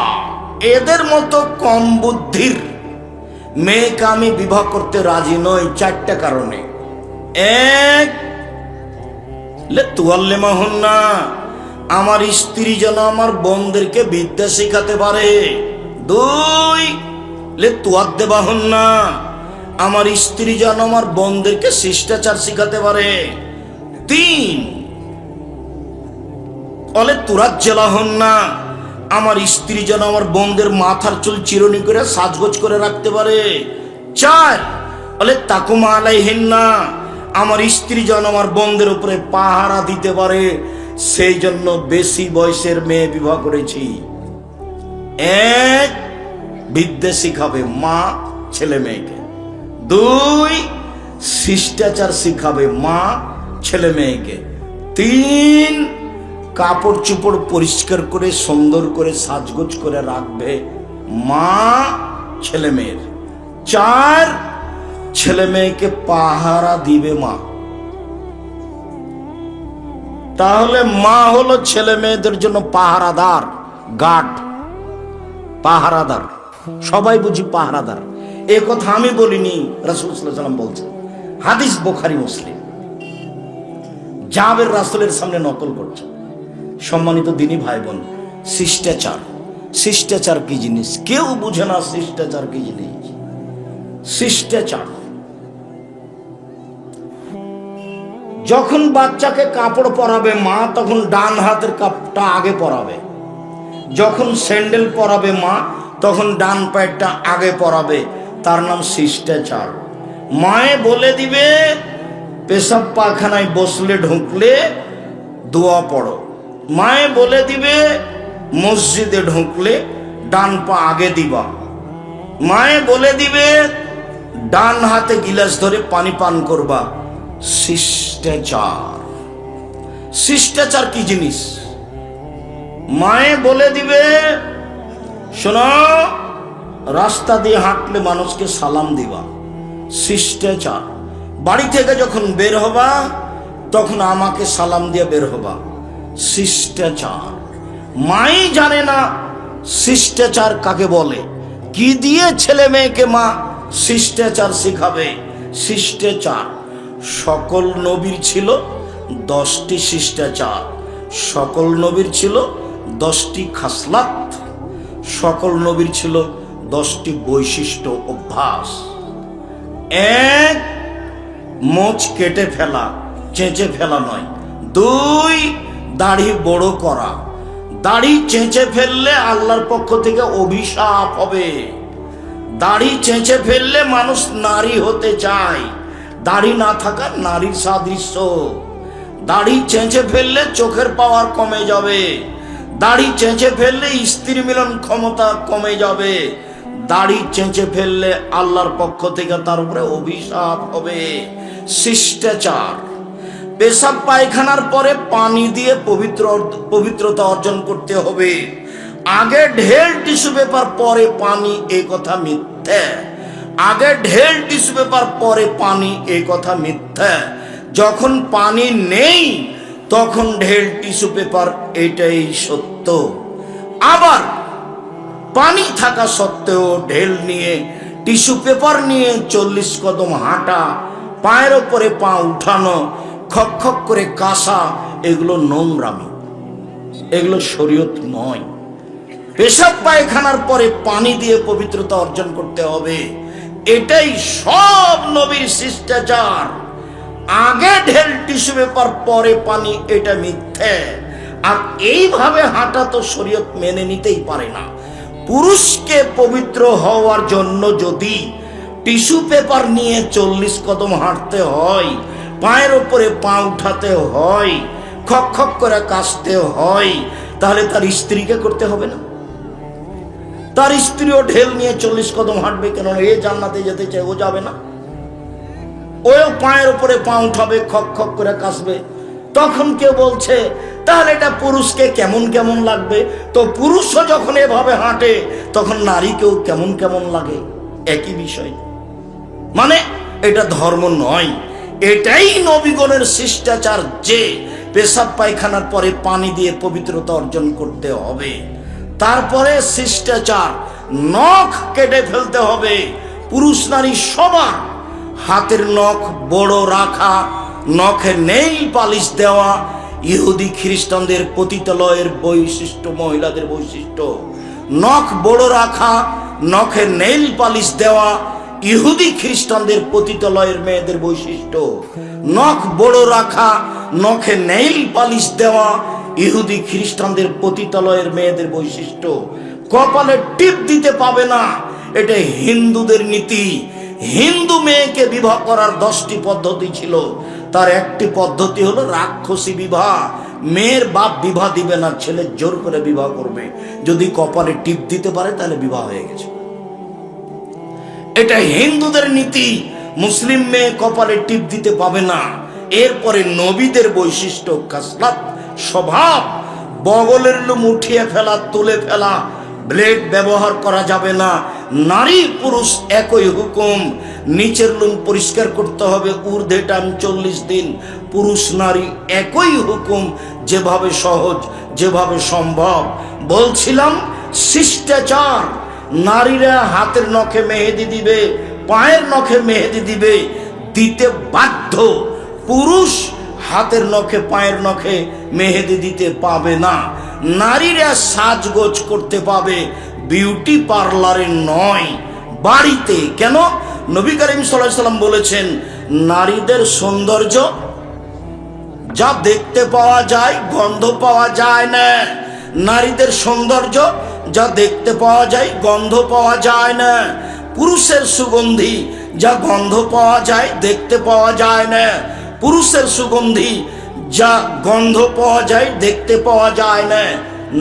এদের মতো কম বুদ্ধির মেয়েকে আমি বিবাহ করতে রাজি নই 4টা কারণে। এক, লিতুআল্লিমাহুন্না, আমার স্ত্রী যেন আমার বোনদেরকে বিদ্যা শেখাতে পারে। 2, লিতুআদ্দিবাহুন্না, আমার স্ত্রী যেন আমার বোনদেরকে শিষ্টাচার শিখাতে পারে। 3, লিতুরাজ্জিলাহুন্না, আমার স্ত্রী যেন আমার বোনদের মাথার চুল চিরুনি করে সাজগোজ করে রাখতে পারে। 4, লিতাকুমা আলাইহিন্না, আমার স্ত্রী যেন আমার বোনদের উপরে পাহারা দিতে পারে, সেই জন্য বেশি বয়সের মেয়ে বিবাহ করেছি। 1, বিদ্যা শিখাবে মা ছেলে মেয়েকে। 2, শিষ্টাচার শিখাবে মা ছেলে মেয়েকে। 3, কাপড় চোপড় পরিষ্কার করে সুন্দর করে সাজগোজ করে রাখবে মা ছেলে মেয়ের। 4, ছেলে মেয়েকে পাহারা দিবে মা। তাহলে মা হলো ছেলে মেয়েদের জন্য পাহারাদার, গার্ড, পাহারাদার। সবাই বুঝি পাহারাদার, এ কথা আমি বলিনি, রাসূল সাল্লাল্লাহু আলাইহি ওয়াসাল্লাম বলছেন। হাদিস বুখারী মুসলিম। জাবের রাসূলের সামনে নকল করছে। সম্মানিত দিনী ভাই বোন, শিষ্টাচার, শিষ্টাচার কি জিনিস কেউ বুঝে না। শিষ্টাচার কি জিনিস? শিষ্টাচার, যখন বাচ্চাকে কাপড় পরাবে মা, তখন ডান হাতের কাপড়টা আগে পরাবে। যখন স্যান্ডেল পরাবে মা, তখন ডান পায়েরটা আগে পরাবে। তার নাম শিষ্টাচার। মায়ে বলে দিবে, পেশাব পায়খানায় বসলে ঢুকলে দোয়া পড়ো। মায়ে বলে দিবে, মসজিদে ঢুকলে ডান পা আগে দিবা। মায়ে বলে দিবে ডান হাতে গিলাস ধরে পানি পান করবা। শিষ্টাচার। শিষ্টাচার কি জিনিস? মায়ে বলে দিবে শোনো, রাস্তা দিয়ে হাঁটলে মানুষকে সালাম দিবা। শিষ্টাচার। বাড়ি থেকে যখন বের হবা তখন আমাকে সালাম দিয়ে বের হবা। শিষ্টাচার। মাই জানে না শিষ্টাচার কাকে বলে। কি দিয়ে ছেলে মেয়েকে মা শিষ্টাচার শিখাবে? শিষ্টাচার। সকল নবীর ছিল 10টি শিষ্টাচার, সকল নবীর ছিল 10টি খাসলাত, সকল নবীর ছিল 10টি বৈশিষ্ট্য, অভ্যাস। 1, মোচ কেটে ফেলা, চেঁচে ফেলা নয়। 2, দাড়ি বড় করা। দাড়ি চেঁচে ফেললে আল্লাহর পক্ষ থেকে অভিশাপ হবে। দাড়ি চেঁচে ফেললে মানুষ নারী হতে চায়, দাড়ি না থাকা নারীর সাদৃশ্য। দাড়ি চেঁচে ফেললে চোখের পাওয়ার কমে যাবে। দাড়ি চেঁচে ফেললে স্ত্রী মিলন ক্ষমতা কমে যাবে। দাড়ি চেঁচে ফেললে আল্লাহর পক্ষ থেকে তার উপরে অভিশাপ হবে। শিষ্টাচার। পেশাব পায়খানার পরে পানি দিয়ে পবিত্রতা অর্জন করতে হবে। আগে ঢেল টিস্যু পেপার পরে পানি, এই কথা মিথ্যা। আগে ঢেল টিস্যু পেপার পরে পানি, এই কথা মিথ্যা। যখন পানি নেই তখন ঢেল টিস্যু পেপার, এটাই সত্য। আবার পানি থাকা সত্ত্বেও ঢেল নিয়ে টিস্যু পেপার নিয়ে 40 কদম হাঁটা, পায়ের ওপরে পা উঠানো, খক খক করে কাশা, এগুলো নোংরামি, এগুলো শরীয়ত নয়। পেশাব পায়খানার পরে পানি দিয়ে পবিত্রতা অর্জন করতে হবে, এটাই সব নবীর শিষ্টাচার। আগে ঢেল টিস্যু পেপার পরে পানি, এটা মিথ্যে। আর এইভাবে হাঁটা তো শরীয়ত মেনে নিতেই পারে না। পুরুষকে পবিত্র হওয়ার জন্য যদি টিস্যু পেপার নিয়ে 40 কদম হাঁটতে হয়, পায়ের ওপরে পা উঠাতে হয়, খক খক করে কাশতে হয়, তাহলে তার স্ত্রীকে করতে হবে না? তার স্ত্রীও ঢেল নিয়ে 40 কদম হাঁটবে, কেন? এ জান্নাতে যেতে চায়, ও যাবে না? ওও পায়ের উপরে পা উঠাবে, খক খক করে কাশবে। তখন কেউ বলছে তাহলে এটা পুরুষকে কেমন কেমন লাগবে? তো পুরুষও যখন এভাবে হাঁটে তখন নারীকেও কেমন কেমন লাগে, একই বিষয়। মানে এটা ধর্ম নয়, এটাই নবীগণের শিষ্টাচার যে পেশাব পায়খানার পরে পানি দিয়ে পবিত্রতা অর্জন করতে হবে। তারপরে শিষ্টাচার, নখ কেটে ফেলতে হবে। পুরুষ নারী সবার। হাতের নখ বড় রাখা, নখে নেইল পালিশ দেওয়া ইহুদি খ্রিস্টানদের পতিতালয়ের বৈশিষ্ট্য, মহিলাদের বৈশিষ্ট্য। নখ বড় রাখা, নখে নেইল পালিশ দেওয়া ইহুদি খ্রিস্টানদের পতিতালয়ের মেয়েদের বৈশিষ্ট্য। নখ বড় রাখা, নখে নেইল পালিশ দেওয়া ইহুদি খ্রিস্টানদের পতিতালয়ের মেয়েদের বৈশিষ্ট্য। কপালে টিপ দিতে পাবে না, এটা হিন্দুদের নীতি। হিন্দু মেয়েকে বিবাহ করার 10টি পদ্ধতি ছিল, তার একটি পদ্ধতি হলো রাক্ষসী বিবাহ। মেয়ের বাপ বিবাহ দিবে না, ছেলে জোর করে বিবাহ করবে। যদি কপালে টিপ দিতে পারে তাহলে বিবাহ হয়ে গেছে। এটা হিন্দুদের নীতি। মুসলিম মেয়ে কপালে টিপ দিতে পাবে না। এরপরে নবীদের বৈশিষ্ট্য, খাসলাত, স্বভাব। বগলের লোম উঠিয়ে ফেলা, তুলে ফেলা, ব্লেড ব্যবহার করা যাবে না। নারী পুরুষ একই হুকুম। নিচের লোম পরিষ্কার করতে হবে, ঊর্ধ্বে টান 40 দিন। পুরুষ নারী একই হুকুম, যেভাবে সহজ, যেভাবে সম্ভব। বলছিলাম শিষ্টাচার। নারীরা হাতের নখে মেহেদি দিবে, পায়ের নখে মেহেদি দিবে, দিতে বাধ্য। পুরুষ হাতের নখে পায়ের নখে মেহেদি দিতে পাবে না। নারীরা সাজগোজ করতে পাবে, বিউটি পার্লারে নয়, বাড়িতে। কেন? নবী করিম সাল্লাল্লাহু আলাইহি ওয়াসাল্লাম বলেছেন, নারীদের সৌন্দর্য যা দেখতে পাওয়া যায়, গন্ধ পাওয়া যায় না। নারীদের সৌন্দর্য যা দেখতে পাওয়া যায়, গন্ধ পাওয়া যায় না। পুরুষের সুগন্ধি যা গন্ধ পাওয়া যায়, দেখতে পাওয়া যায় না। পুরুষের সুগন্ধি যা গন্ধ পাওয়া যায়, দেখতে পাওয়া যায় না।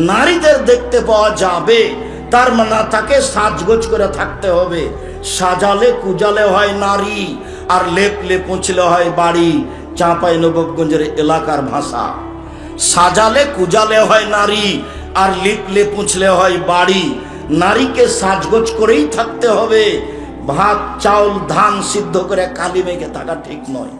নারীদের দেখতে পাওয়া যাবে, তার মানে তাকে সাজগোজ করে থাকতে হবে। সাজালে কুজালে হয় নারী, আর লেপলে পুছলে হয় বাড়ি, চাঁপাইনবাবগঞ্জের এলাকার ভাষা। সাজালে কুজালে হয় নারী, আর লিপলে পুছলে হয় বাড়ি। নারীকে সাজগোজ করেই থাকতে হবে, ভাত চাউল ধান সিদ্ধ করে কালি মেখে থাকা ঠিক নয়।